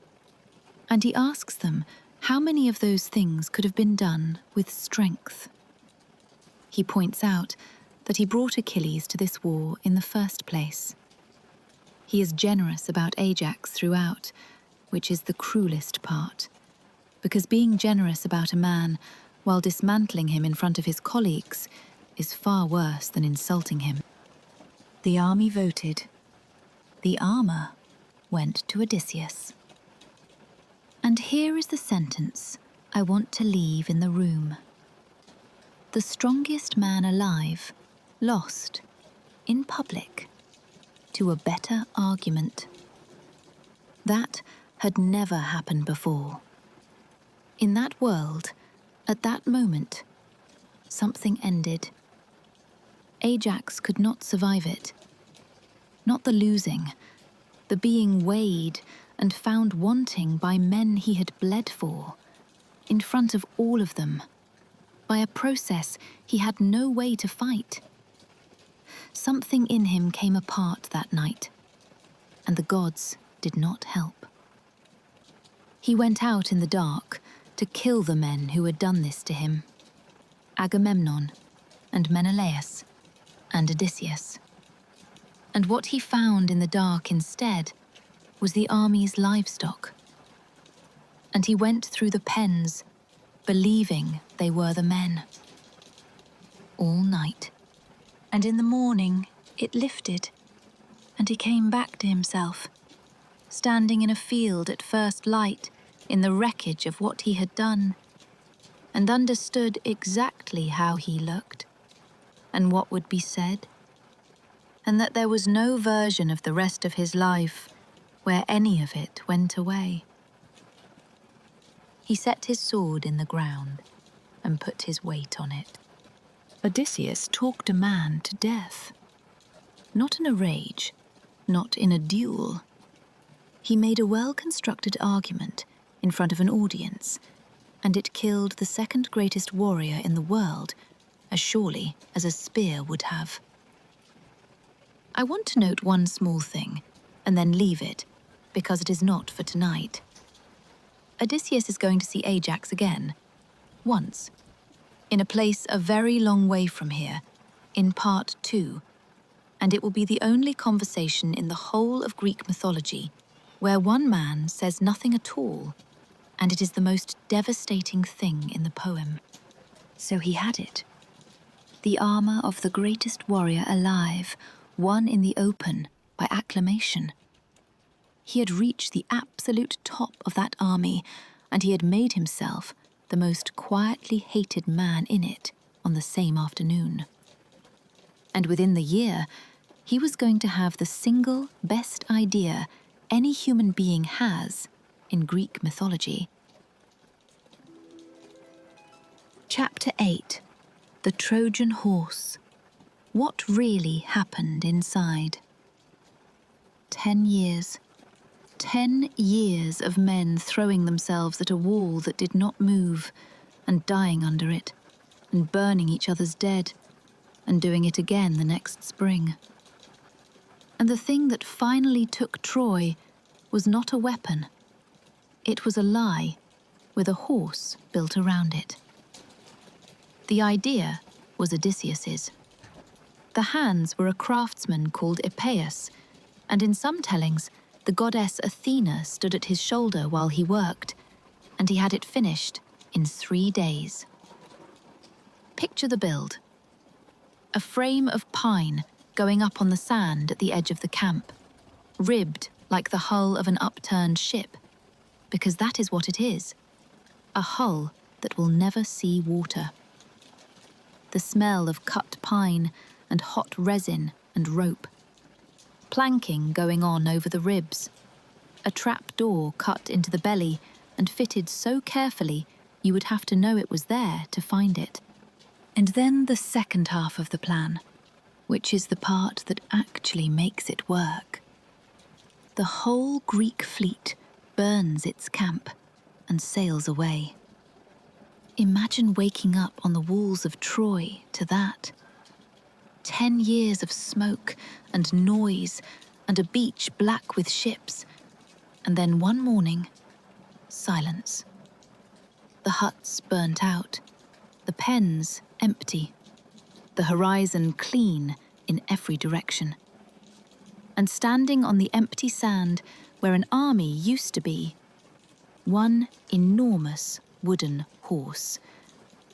And he asks them how many of those things could have been done with strength. He points out that he brought Achilles to this war in the first place. He is generous about Ajax throughout, which is the cruelest part, because being generous about a man while dismantling him in front of his colleagues is far worse than insulting him. The army voted. The armour went to Odysseus. And here is the sentence I want to leave in the room. The strongest man alive lost, in public, to a better argument. That had never happened before. In that world, at that moment, something ended. Ajax could not survive it. Not the losing, the being weighed and found wanting by men he had bled for, in front of all of them, by a process he had no way to fight. Something in him came apart that night, and the gods did not help. He went out in the dark to kill the men who had done this to him, Agamemnon and Menelaus and Odysseus. And what he found in the dark instead was the army's livestock. And he went through the pens, believing they were the men. All night. And in the morning it lifted, and he came back to himself, standing in a field at first light in the wreckage of what he had done, and understood exactly how he looked, and what would be said, and that there was no version of the rest of his life where any of it went away. He set his sword in the ground and put his weight on it. Odysseus talked a man to death, not in a rage, not in a duel. He made a well-constructed argument in front of an audience, and it killed the second greatest warrior in the world as surely as a spear would have. I want to note one small thing, and then leave it, because it is not for tonight. Odysseus is going to see Ajax again, once, in a place a very long way from here, in part 2, and it will be the only conversation in the whole of Greek mythology where one man says nothing at all, and it is the most devastating thing in the poem. So he had it. The armour of the greatest warrior alive, won in the open by acclamation. He had reached the absolute top of that army, and he had made himself the most quietly hated man in it on the same afternoon. And within the year, he was going to have the single best idea any human being has in Greek mythology. Chapter 8. The Trojan horse. What really happened inside? 10 years. 10 years of men throwing themselves at a wall that did not move, and dying under it, and burning each other's dead, and doing it again the next spring. And the thing that finally took Troy was not a weapon. It was a lie, with a horse built around it. The idea was Odysseus's. The hands were a craftsman called Epeius, and in some tellings, the goddess Athena stood at his shoulder while he worked, and he had it finished in 3 days. Picture the build. A frame of pine going up on the sand at the edge of the camp, ribbed like the hull of an upturned ship, because that is what it is, a hull that will never see water. The smell of cut pine and hot resin and rope. Planking going on over the ribs. A trap door cut into the belly and fitted so carefully you would have to know it was there to find it. And then the second half of the plan, which is the part that actually makes it work. The whole Greek fleet burns its camp and sails away. Imagine waking up on the walls of Troy to that. 10 years of smoke and noise and a beach black with ships, and then one morning, silence. The huts burnt out, the pens empty, the horizon clean in every direction. And standing on the empty sand where an army used to be, one enormous wooden horse,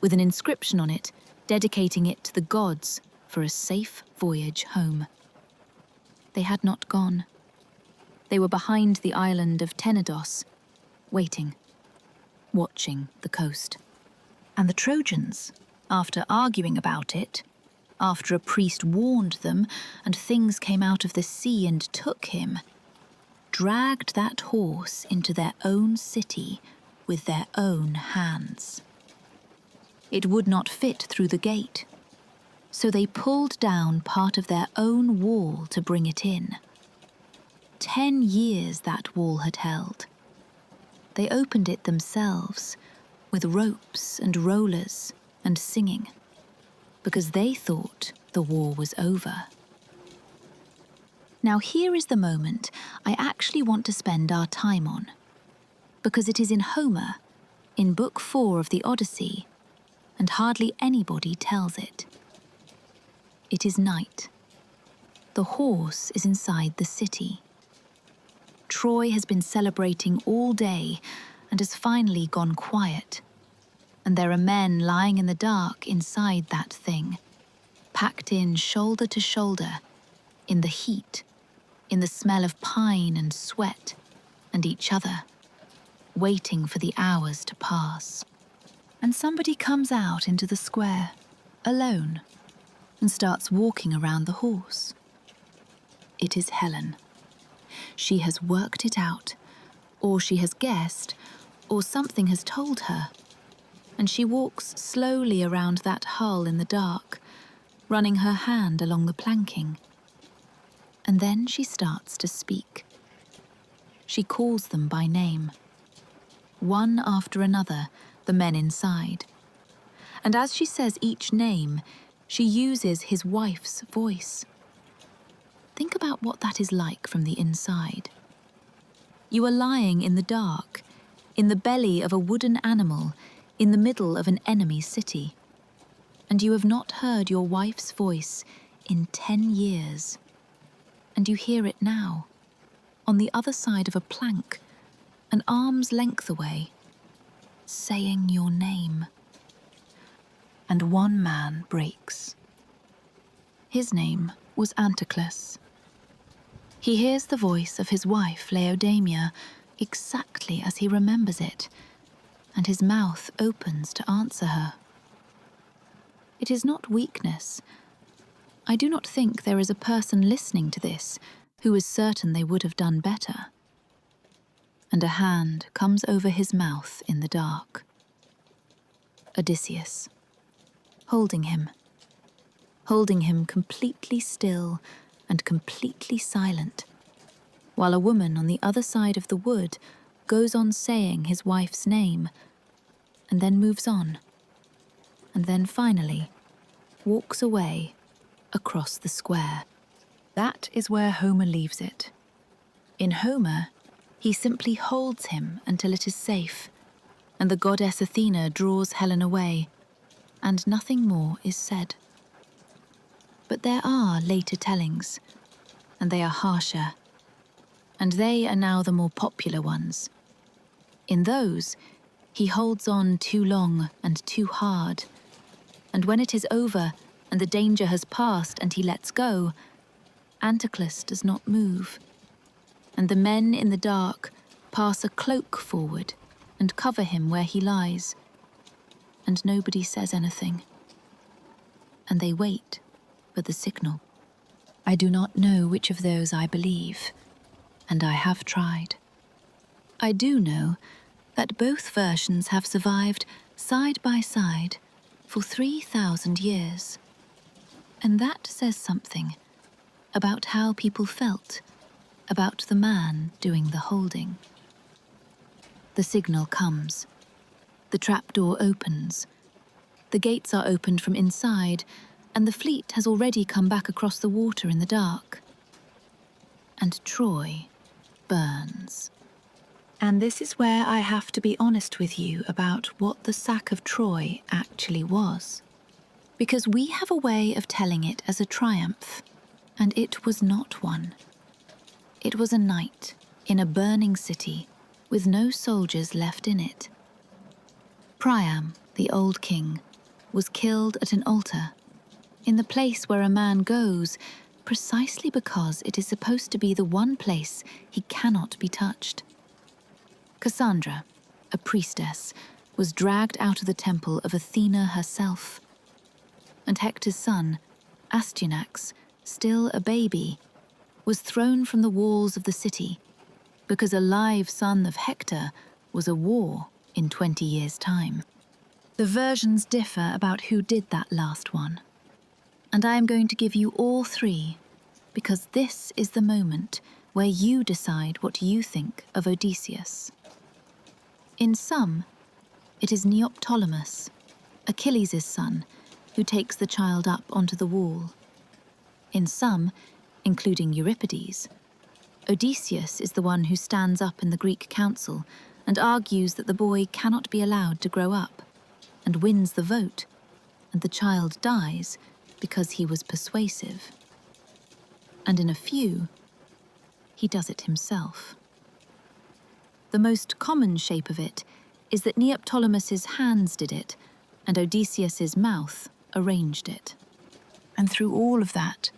with an inscription on it dedicating it to the gods for a safe voyage home. They had not gone. They were behind the island of Tenedos, waiting, watching the coast. And the Trojans, after arguing about it, after a priest warned them and things came out of the sea and took him, dragged that horse into their own city with their own hands. It would not fit through the gate, so they pulled down part of their own wall to bring it in. 10 years that wall had held. They opened it themselves, with ropes and rollers and singing, because they thought the war was over. Now here is the moment I actually want to spend our time on, because it is in Homer, in Book 4 of the Odyssey, and hardly anybody tells it. It is night. The horse is inside the city. Troy has been celebrating all day and has finally gone quiet, and there are men lying in the dark inside that thing, packed in shoulder to shoulder, in the heat, in the smell of pine and sweat and each other, waiting for the hours to pass. And somebody comes out into the square, alone, and starts walking around the horse. It is Helen. She has worked it out, or she has guessed, or something has told her, and she walks slowly around that hull in the dark, running her hand along the planking. And then she starts to speak. She calls them by name, one after another, the men inside. And as she says each name, she uses his wife's voice. Think about what that is like from the inside. You are lying in the dark, in the belly of a wooden animal, in the middle of an enemy city, and you have not heard your wife's voice in 10 years. And you hear it now, on the other side of a plank, an arm's length away, saying your name. And one man breaks. His name was Anticlus. He hears the voice of his wife Laodamia exactly as he remembers it, and his mouth opens to answer her. It is not weakness. I do not think there is a person listening to this who is certain they would have done better. And a hand comes over his mouth in the dark. Odysseus, holding him completely still and completely silent, while a woman on the other side of the wood goes on saying his wife's name, and then moves on, and then finally walks away across the square. That is where Homer leaves it. In Homer, he simply holds him until it is safe, and the goddess Athena draws Helen away, and nothing more is said. But there are later tellings, and they are harsher, and they are now the more popular ones. In those, he holds on too long and too hard, and when it is over and the danger has passed and he lets go, Anticlus does not move, and the men in the dark pass a cloak forward and cover him where he lies, and nobody says anything, and they wait for the signal. I do not know which of those I believe, and I have tried. I do know that both versions have survived side by side for 3,000 years, and that says something about how people felt about the man doing the holding. The signal comes. The trapdoor opens. The gates are opened from inside, and the fleet has already come back across the water in the dark. And Troy burns. And this is where I have to be honest with you about what the sack of Troy actually was. Because we have a way of telling it as a triumph, and it was not one. It was a night in a burning city with no soldiers left in it. Priam, the old king, was killed at an altar, in the place where a man goes precisely because it is supposed to be the one place he cannot be touched. Cassandra, a priestess, was dragged out of the temple of Athena herself, and Hector's son, Astyanax, still a baby, was thrown from the walls of the city because a live son of Hector was a war in 20 years' time. The versions differ about who did that last one, and I am going to give you all three because this is the moment where you decide what you think of Odysseus. In some, it is Neoptolemus, Achilles' son, who takes the child up onto the wall. In some, including Euripides, Odysseus is the one who stands up in the Greek council and argues that the boy cannot be allowed to grow up, and wins the vote, and the child dies because he was persuasive. And in a few, he does it himself. The most common shape of it is that Neoptolemus's hands did it, and Odysseus's mouth arranged it. And through all of that,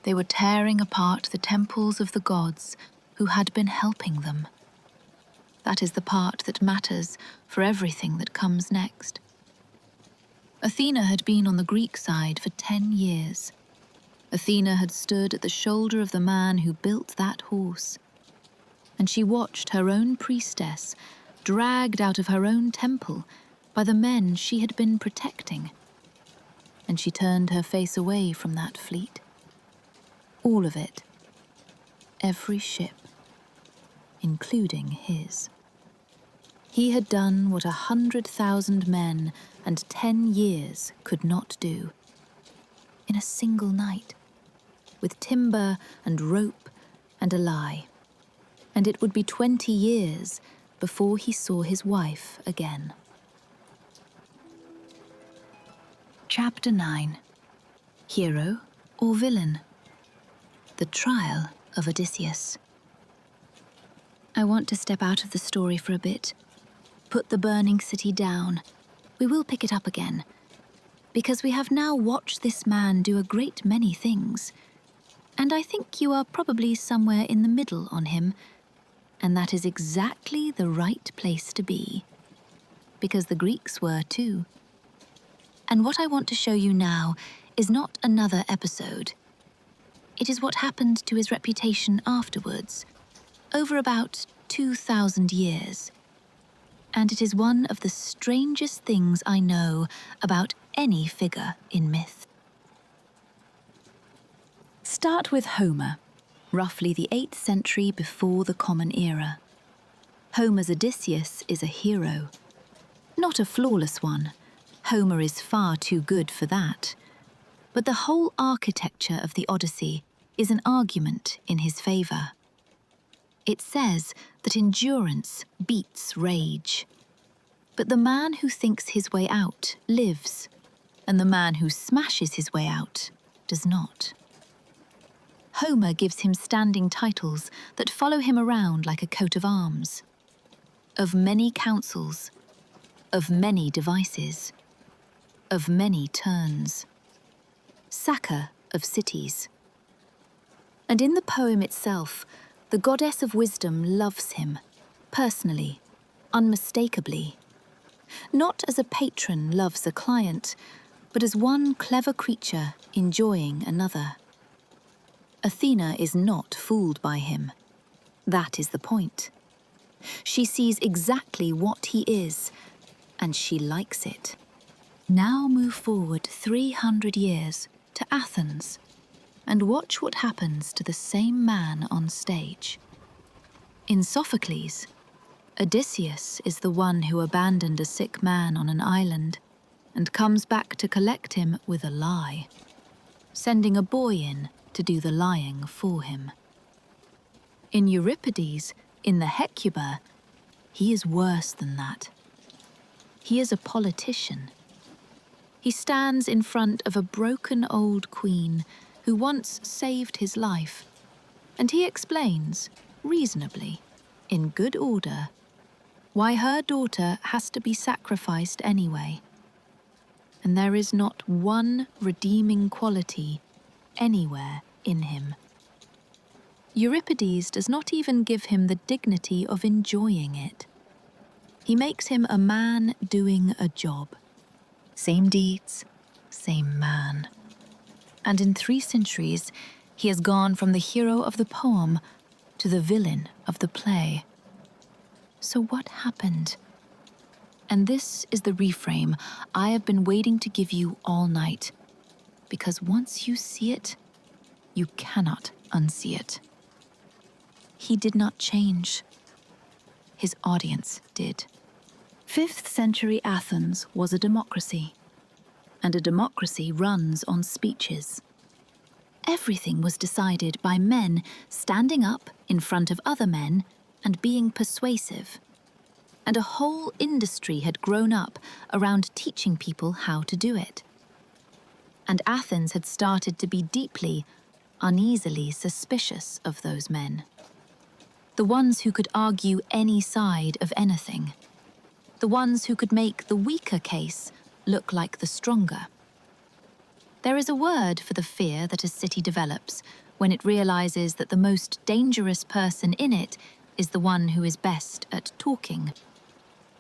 they were tearing apart the temples of the gods who had been helping them. That is the part that matters for everything that comes next. Athena had been on the Greek side for 10 years. Athena had stood at the shoulder of the man who built that horse, and she watched her own priestess dragged out of her own temple by the men she had been protecting, and she turned her face away from that fleet. All of it. Every ship. Including his. He had done what 100,000 men and 10 years could not do. In a single night. With timber and rope and a lie. And it would be 20 years before he saw his wife again. Chapter 9. Hero or Villain? The Trial of Odysseus. I want to step out of the story for a bit. Put the burning city down. We will pick it up again. Because we have now watched this man do a great many things. And I think you are probably somewhere in the middle on him. And that is exactly the right place to be. Because the Greeks were too. And what I want to show you now is not another episode. It is what happened to his reputation afterwards, over about 2,000 years. and it is one of the strangest things I know about any figure in myth. Start with Homer, roughly the 8th century before the Common Era. Homer's Odysseus is a hero. Not a flawless one. Homer is far too good for that. But the whole architecture of the Odyssey is an argument in his favour. It says that endurance beats rage. But the man who thinks his way out lives, and the man who smashes his way out does not. Homer gives him standing titles that follow him around like a coat of arms. Of many counsels, of many devices, of many turns. Sacker of cities. And in the poem itself, the goddess of wisdom loves him, personally, unmistakably. Not as a patron loves a client, but as one clever creature enjoying another. Athena is not fooled by him. That is the point. She sees exactly what he is, and she likes it. Now move forward 300 years to Athens, and watch what happens to the same man on stage. In Sophocles, Odysseus is the one who abandoned a sick man on an island and comes back to collect him with a lie, sending a boy in to do the lying for him. In Euripides, in the Hecuba, he is worse than that. He is a politician. He stands in front of a broken old queen who once saved his life, and he explains, reasonably, in good order, why her daughter has to be sacrificed anyway. And there is not one redeeming quality anywhere in him. Euripides does not even give him the dignity of enjoying it. He makes him a man doing a job. Same deeds, same man. And in 3 centuries, he has gone from the hero of the poem to the villain of the play. So what happened? And this is the reframe I have been waiting to give you all night, because once you see it, you cannot unsee it. He did not change. His audience did. 5th century Athens was a democracy, and a democracy runs on speeches. Everything was decided by men standing up in front of other men and being persuasive. And a whole industry had grown up around teaching people how to do it. And Athens had started to be deeply, uneasily suspicious of those men. The ones who could argue any side of anything. The ones who could make the weaker case look like the stronger. There is a word for the fear that a city develops when it realizes that the most dangerous person in it is the one who is best at talking.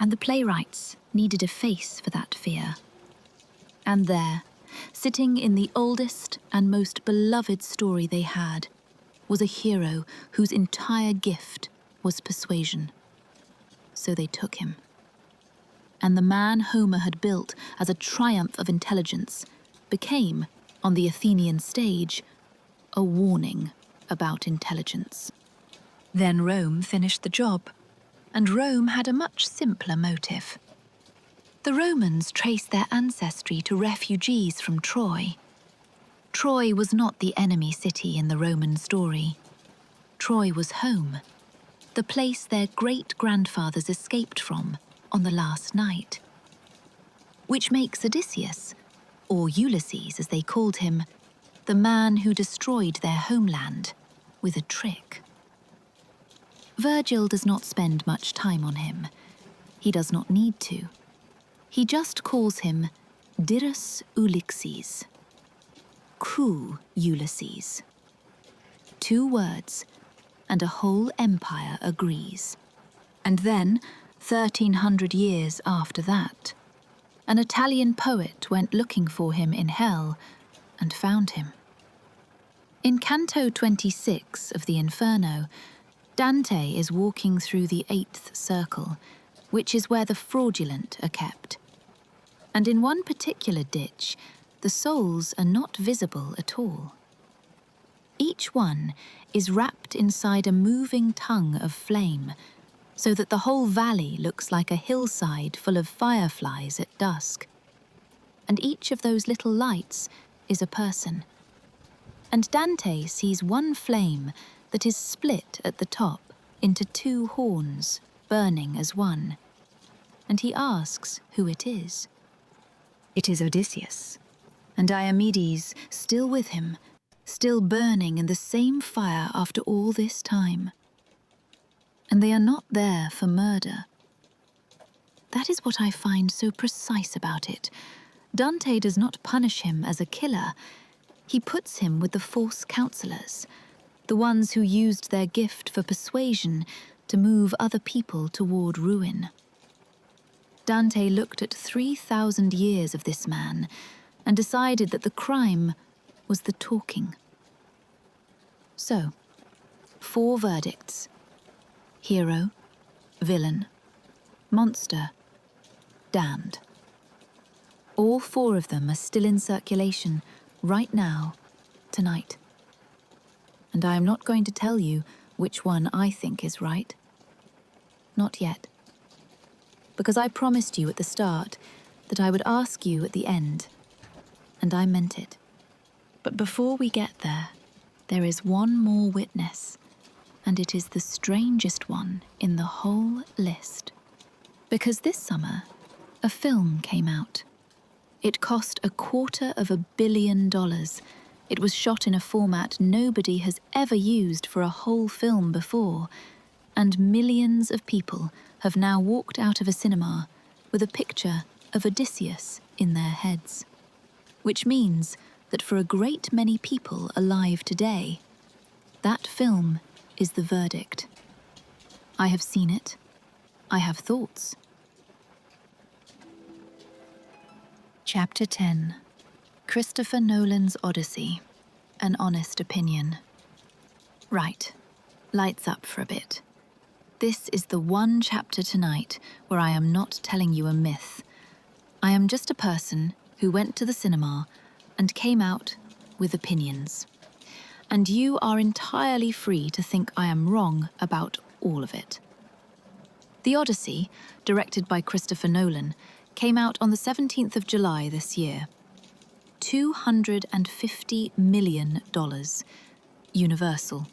And the playwrights needed a face for that fear. And there, sitting in the oldest and most beloved story they had, was a hero whose entire gift was persuasion. So they took him. And the man Homer had built as a triumph of intelligence became, on the Athenian stage, a warning about intelligence. Then Rome finished the job, and Rome had a much simpler motive. The Romans traced their ancestry to refugees from Troy. Troy was not the enemy city in the Roman story. Troy was home, the place their great-grandfathers escaped from on the last night. Which makes Odysseus, or Ulysses as they called him, the man who destroyed their homeland with a trick. Virgil does not spend much time on him. He does not need to. He just calls him Dirus Ulixes, Coup Ulysses. 2 words, and a whole empire agrees. And then, 1300 years after that, an Italian poet went looking for him in hell and found him. In Canto 26 of the Inferno, Dante is walking through the 8th circle, which is where the fraudulent are kept. And in one particular ditch, the souls are not visible at all. Each one is wrapped inside a moving tongue of flame, so that the whole valley looks like a hillside full of fireflies at dusk. And each of those little lights is a person. And Dante sees one flame that is split at the top into two horns, burning as one. And he asks who it is. It is Odysseus, and Diomedes still with him, still burning in the same fire after all this time. And they are not there for murder. That is what I find so precise about it. Dante does not punish him as a killer. He puts him with the false counselors, the ones who used their gift for persuasion to move other people toward ruin. Dante looked at 3,000 years of this man and decided that the crime was the talking. So, 4 verdicts: hero, villain, monster, damned. All 4 of them are still in circulation right now, tonight. And I am not going to tell you which one I think is right. Not yet. Because I promised you at the start that I would ask you at the end, and I meant it. But before we get there, there is one more witness, and it is the strangest one in the whole list. Because this summer, a film came out. It cost $250 million. It was shot in a format nobody has ever used for a whole film before, and millions of people have now walked out of a cinema with a picture of Odysseus in their heads. Which means that for a great many people alive today, that film is the verdict. I have seen it. I have thoughts. Chapter 10. Christopher Nolan's Odyssey. An honest opinion. Right. Lights up for a bit. This is the one chapter tonight where I am not telling you a myth. I am just a person who went to the cinema and came out with opinions. And you are entirely free to think I am wrong about all of it. The Odyssey, directed by Christopher Nolan, came out on the 17th of July this year. $250 million. Universal.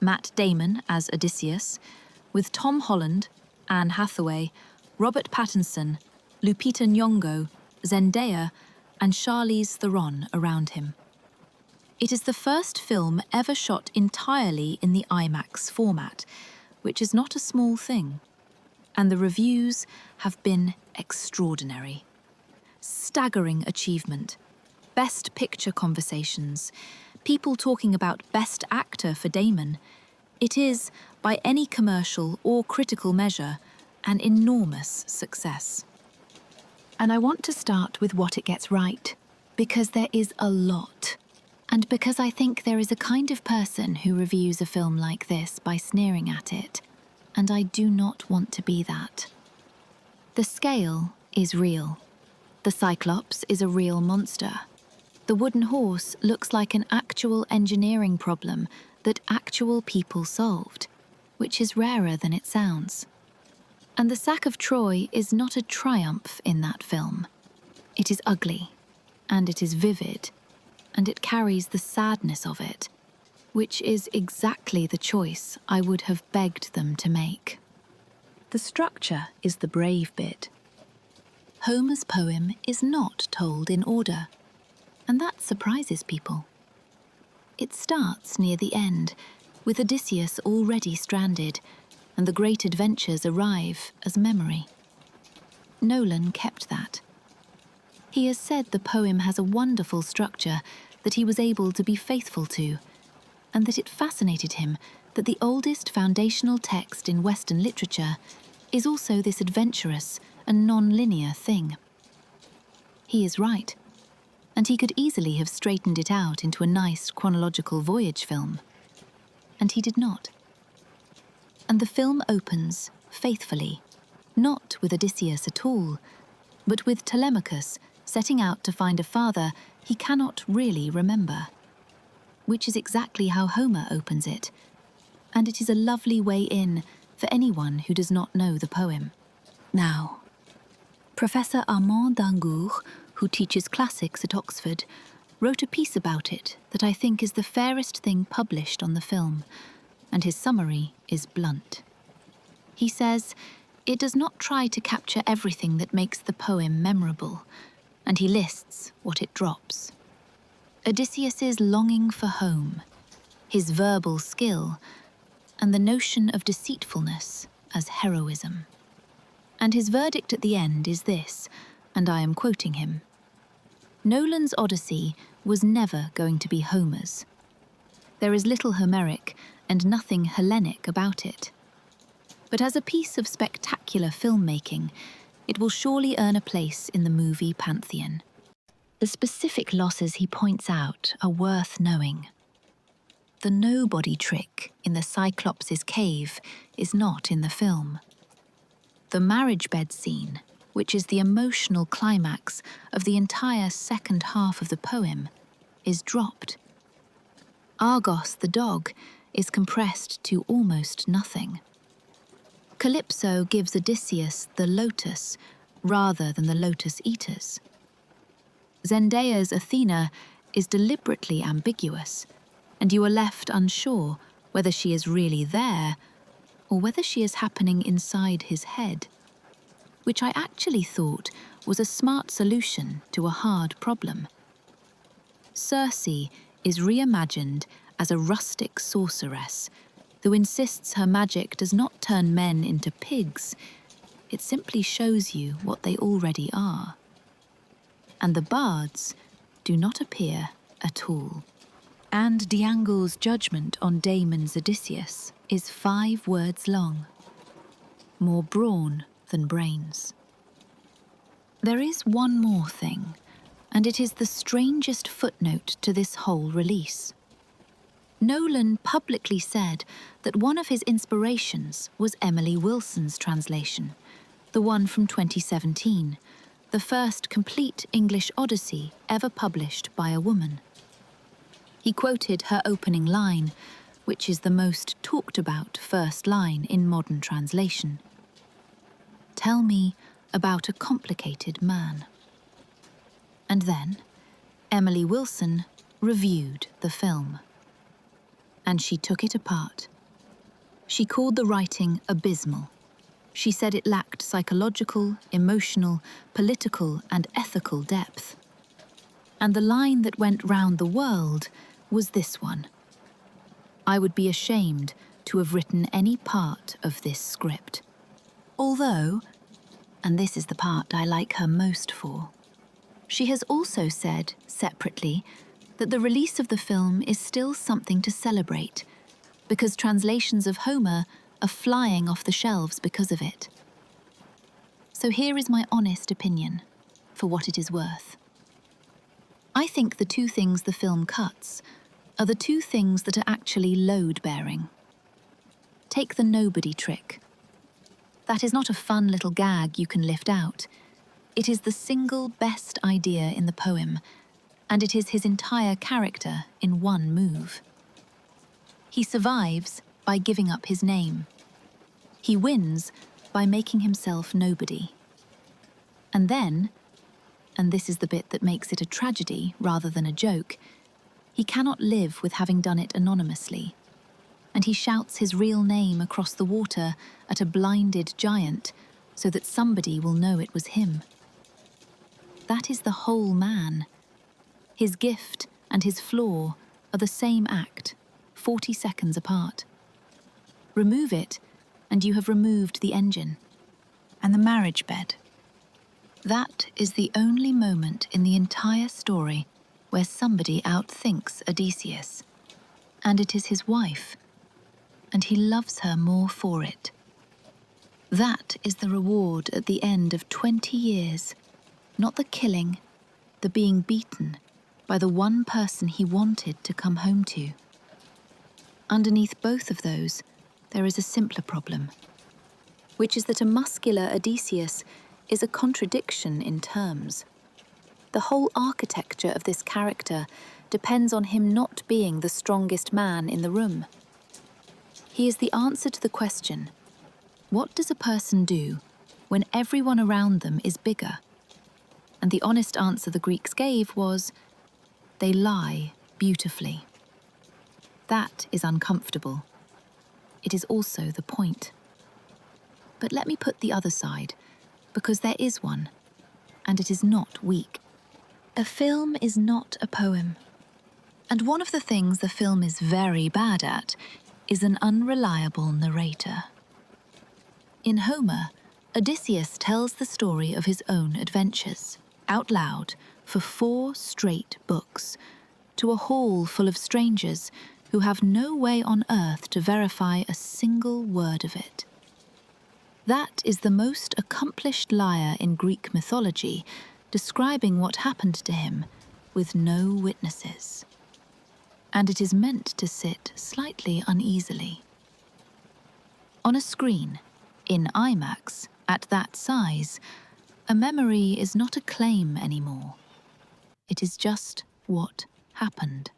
Matt Damon as Odysseus, with Tom Holland, Anne Hathaway, Robert Pattinson, Lupita Nyong'o, Zendaya, and Charlize Theron around him. It is the first film ever shot entirely in the IMAX format, which is not a small thing. And the reviews have been extraordinary. Staggering achievement. Best Picture conversations. People talking about Best Actor for Damon. It is, by any commercial or critical measure, an enormous success. And I want to start with what it gets right, because there is a lot. And because I think there is a kind of person who reviews a film like this by sneering at it, and I do not want to be that. The scale is real. The Cyclops is a real monster. The wooden horse looks like an actual engineering problem that actual people solved, which is rarer than it sounds. And the sack of Troy is not a triumph in that film. It is ugly, and it is vivid, and it carries the sadness of it, which is exactly the choice I would have begged them to make. The structure is the brave bit. Homer's poem is not told in order, and that surprises people. It starts near the end, with Odysseus already stranded, and the great adventures arrive as memory. Nolan kept that. He has said the poem has a wonderful structure that he was able to be faithful to, and that it fascinated him that the oldest foundational text in Western literature is also this adventurous and non-linear thing. He is right, and he could easily have straightened it out into a nice chronological voyage film. And he did not. And the film opens faithfully, Not with Odysseus at all, but with Telemachus setting out to find a father he cannot really remember. Which is exactly how Homer opens it, and it is a lovely way in for anyone who does not know the poem. Now, Professor Armand d'Angour, who teaches classics at Oxford, wrote a piece about it that I think is the fairest thing published on the film, and his summary is blunt. He says, it does not try to capture everything that makes the poem memorable, and he lists what it drops. Odysseus's longing for home, his verbal skill, and the notion of deceitfulness as heroism. And his verdict at the end is this, and I am quoting him. Nolan's Odyssey was never going to be Homer's. There is little Homeric and nothing Hellenic about it. But as a piece of spectacular filmmaking, it will surely earn a place in the movie pantheon. The specific losses he points out are worth knowing. The nobody trick in the Cyclops' cave is not in the film. The marriage bed scene, which is the emotional climax of the entire second half of the poem, is dropped. Argos the dog is compressed to almost nothing. Calypso gives Odysseus the lotus rather than the lotus eaters. Zendaya's Athena is deliberately ambiguous, and you are left unsure whether she is really there or whether she is happening inside his head, which I actually thought was a smart solution to a hard problem. Circe is reimagined as a rustic sorceress who insists her magic does not turn men into pigs, it simply shows you what they already are. And the bards do not appear at all. And d'Angoul's judgment on Damon's Odysseus is 5 words long. More brawn than brains. There is one more thing, and it is the strangest footnote to this whole release. Nolan publicly said that one of his inspirations was Emily Wilson's translation, the one from 2017, the first complete English Odyssey ever published by a woman. He quoted her opening line, which is the most talked about first line in modern translation. Tell me about a complicated man. And then, Emily Wilson reviewed the film. And she took it apart. She called the writing abysmal. She said it lacked psychological, emotional, political, and ethical depth. And the line that went round the world was this one. I would be ashamed to have written any part of this script. Although, and this is the part I like her most for, she has also said, separately, that the release of the film is still something to celebrate, because translations of Homer are flying off the shelves because of it. So here is my honest opinion, for what it is worth. I think the 2 things the film cuts are the 2 things that are actually load-bearing. Take the nobody trick. That is not a fun little gag you can lift out. It is the single best idea in the poem, and it is his entire character in one move. He survives by giving up his name. He wins by making himself nobody. And then, and this is the bit that makes it a tragedy rather than a joke, he cannot live with having done it anonymously, and he shouts his real name across the water at a blinded giant so that somebody will know it was him. That is the whole man. His gift and his flaw are the same act, 40 seconds apart. Remove it, and you have removed the engine. And the marriage bed. That is the only moment in the entire story where somebody outthinks Odysseus. And it is his wife, and he loves her more for it. That is the reward at the end of 20 years, not the killing, the being beaten, by the one person he wanted to come home to. Underneath both of those, there is a simpler problem. which is that a muscular Odysseus is a contradiction in terms. The whole architecture of this character depends on him not being the strongest man in the room. He is the answer to the question, what does a person do when everyone around them is bigger? And the honest answer the Greeks gave was, they lie beautifully. That is uncomfortable. It is also the point. But let me put the other side, because there is one, and it is not weak. A film is not a poem. And one of the things the film is very bad at is an unreliable narrator. In Homer, Odysseus tells the story of his own adventures, out loud, for 4 straight books, to a hall full of strangers who have no way on earth to verify a single word of it. That is the most accomplished liar in Greek mythology, describing what happened to him with no witnesses. And it is meant to sit slightly uneasily. On a screen, in IMAX, at that size, a memory is not a claim anymore. It is just what happened.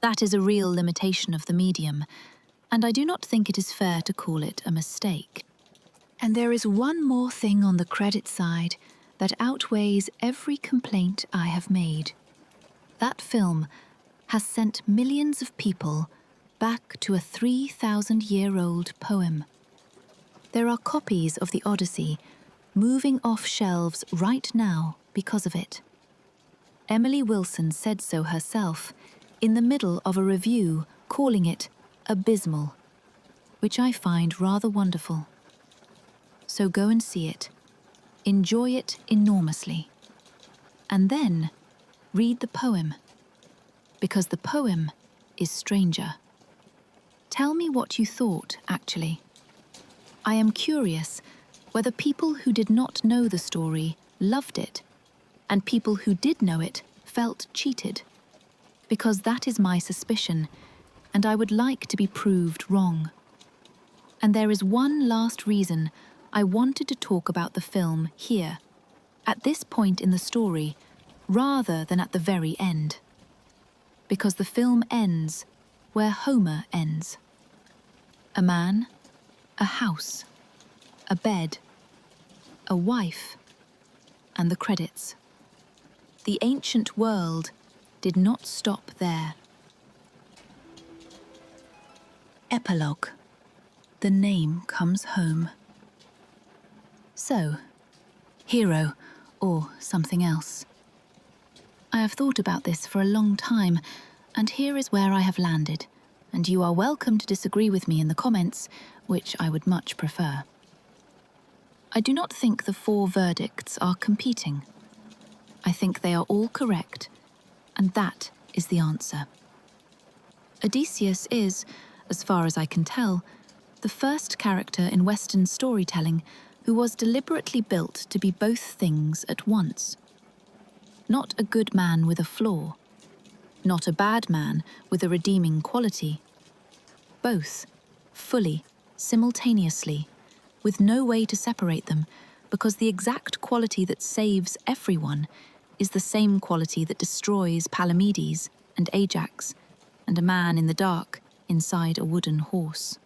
That is a real limitation of the medium, and I do not think it is fair to call it a mistake. And there is one more thing on the credit side that outweighs every complaint I have made. That film has sent millions of people back to a 3,000-year-old poem. There are copies of the Odyssey moving off shelves right now because of it. Emily Wilson said so herself in the middle of a review, calling it abysmal, which I find rather wonderful. So go and see it. Enjoy it enormously. And then read the poem, because the poem is stranger. Tell me what you thought, actually. I am curious whether people who did not know the story loved it, and people who did know it felt cheated, because that is my suspicion, and I would like to be proved wrong. And there is one last reason I wanted to talk about the film here, at this point in the story, rather than at the very end. Because the film ends where Homer ends. A man, a house, a bed, a wife, and the credits. The ancient world did not stop there. Epilogue. The name comes home. So, hero, or something else. I have thought about this for a long time, and here is where I have landed, and you are welcome to disagree with me in the comments, which I would much prefer. I do not think the 4 verdicts are competing. I think they are all correct, and that is the answer. Odysseus is, as far as I can tell, the first character in Western storytelling who was deliberately built to be both things at once. Not a good man with a flaw, not a bad man with a redeeming quality. Both, fully, simultaneously, with no way to separate them, because the exact quality that saves everyone is the same quality that destroys Palamedes and Ajax, and a man in the dark inside a wooden horse.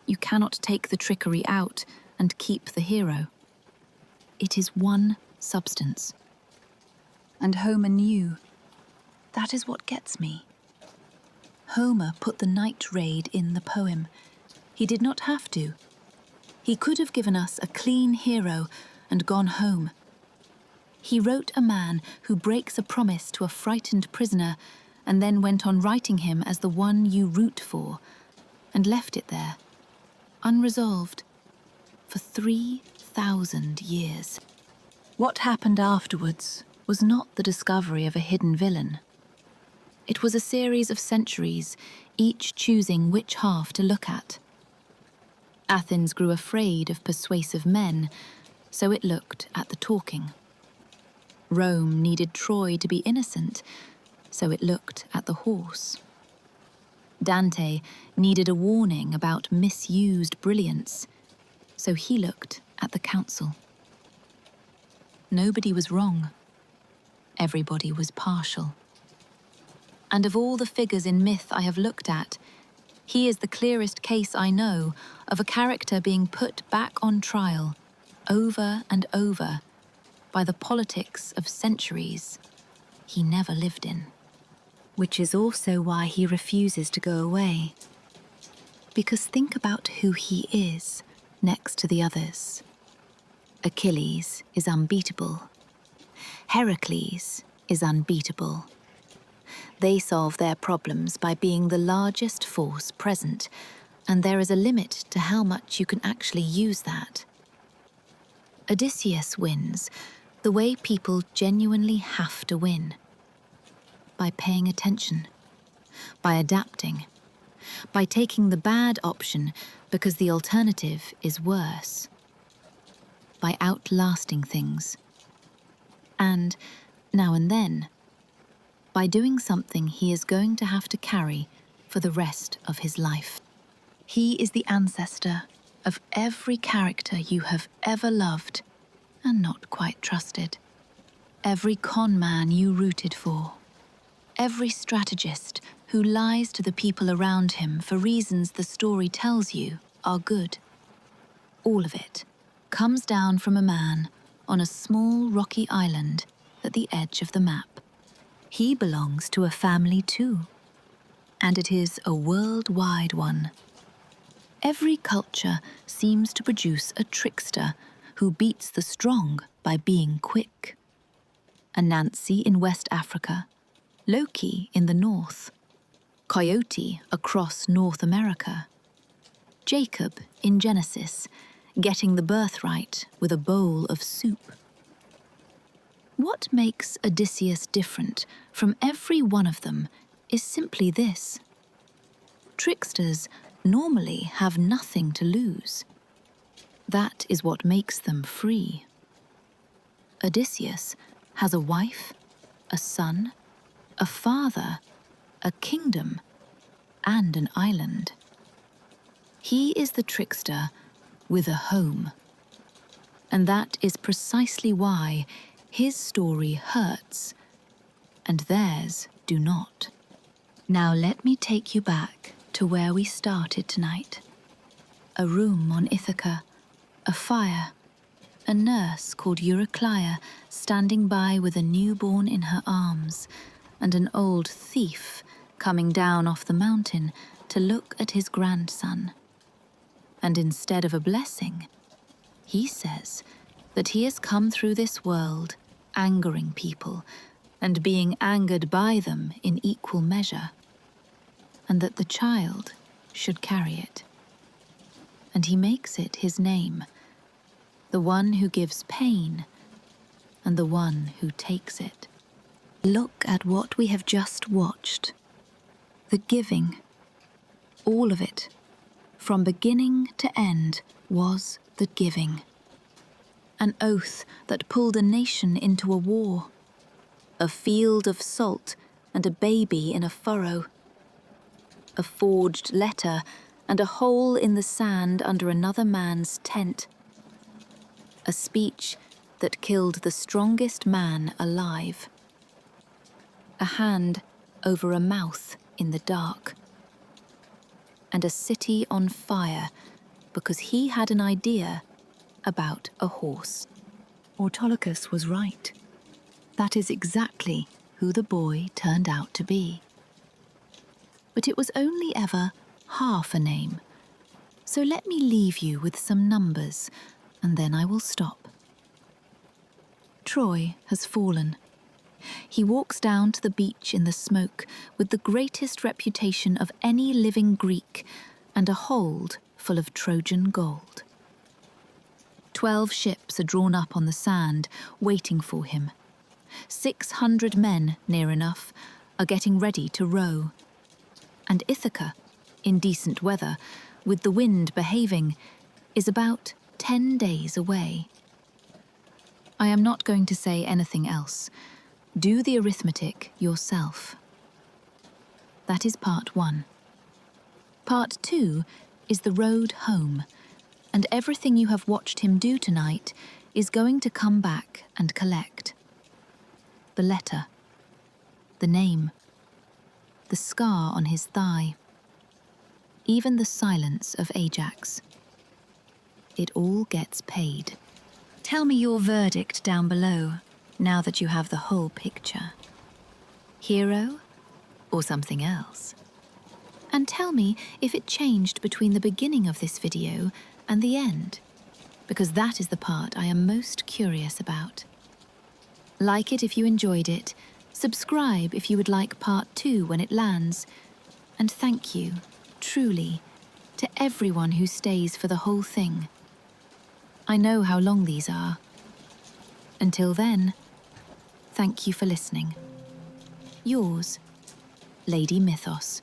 You cannot take the trickery out and keep the hero. It is one substance. And Homer knew. That is what gets me. Homer put the night raid in the poem. He did not have to. He could have given us a clean hero and gone home. He wrote a man who breaks a promise to a frightened prisoner and then went on writing him as the one you root for, and left it there, unresolved, for 3,000 years. What happened afterwards was not the discovery of a hidden villain. It was a series of centuries, each choosing which half to look at. Athens grew afraid of persuasive men, so it looked at the talking. Rome needed Troy to be innocent, so it looked at the horse. Dante needed a warning about misused brilliance, So he looked at the council. Nobody was wrong. Everybody was partial. And of all the figures in myth I have looked at, he is the clearest case I know of a character being put back on trial, over and over, by the politics of centuries he never lived in. Which is also why he refuses to go away. Because think about who he is next to the others. Achilles is unbeatable. Heracles is unbeatable. They solve their problems by being the largest force present, and there is a limit to how much you can actually use that. Odysseus wins the way people genuinely have to win. By paying attention, by adapting, by taking the bad option because the alternative is worse, by outlasting things, and, now and then, by doing something he is going to have to carry for the rest of his life. He is the ancestor of every character you have ever loved and not quite trusted, every con man you rooted for, every strategist who lies to the people around him for reasons the story tells you are good. All of it comes down from a man on a small rocky island at the edge of the map. He belongs to a family too, and it is a worldwide one. Every culture seems to produce a trickster who beats the strong by being quick. Anansi in West Africa, Loki in the north, Coyote across North America, Jacob in Genesis, getting the birthright with a bowl of soup. What makes Odysseus different from every one of them is simply this. Tricksters normally have nothing to lose. That is what makes them free. Odysseus has a wife, a son, a father, a kingdom, and an island. He is the trickster with a home. And that is precisely why his story hurts, and theirs do not. Now let me take you back to where we started tonight. A room on Ithaca, a fire, a nurse called Eurycleia standing by with a newborn in her arms, and an old thief coming down off the mountain to look at his grandson. And instead of a blessing, he says that he has come through this world angering people and being angered by them in equal measure, and that the child should carry it. And he makes it his name, the one who gives pain and the one who takes it. Look at what we have just watched. The giving, all of it, from beginning to end, was the giving. An oath that pulled a nation into a war. A field of salt and a baby in a furrow. A forged letter and a hole in the sand under another man's tent. A speech that killed the strongest man alive. A hand over a mouth in the dark. And a city on fire because he had an idea about a horse. Autolycus was right. That is exactly who the boy turned out to be. But it was only ever half a name. So let me leave you with some numbers, and then I will stop. Troy has fallen. He walks down to the beach in the smoke with the greatest reputation of any living Greek and a hold full of Trojan gold. 12 ships are drawn up on the sand, waiting for him. 600 men, near enough, are getting ready to row. And Ithaca, in decent weather, with the wind behaving, is about 10 days away. I am not going to say anything else. Do the arithmetic yourself. That is part 1. Part 2 is the road home, and everything you have watched him do tonight is going to come back and collect. The letter, the name, the scar on his thigh, even the silence of Ajax. It all gets paid. Tell me your verdict down below, now that you have the whole picture. Hero or something else? And tell me if it changed between the beginning of this video and the end, because that is the part I am most curious about. Like it if you enjoyed it, subscribe if you would like part 2 when it lands, and thank you, truly, to everyone who stays for the whole thing. I know how long these are. Until then, thank you for listening. Yours, Lady Mythos.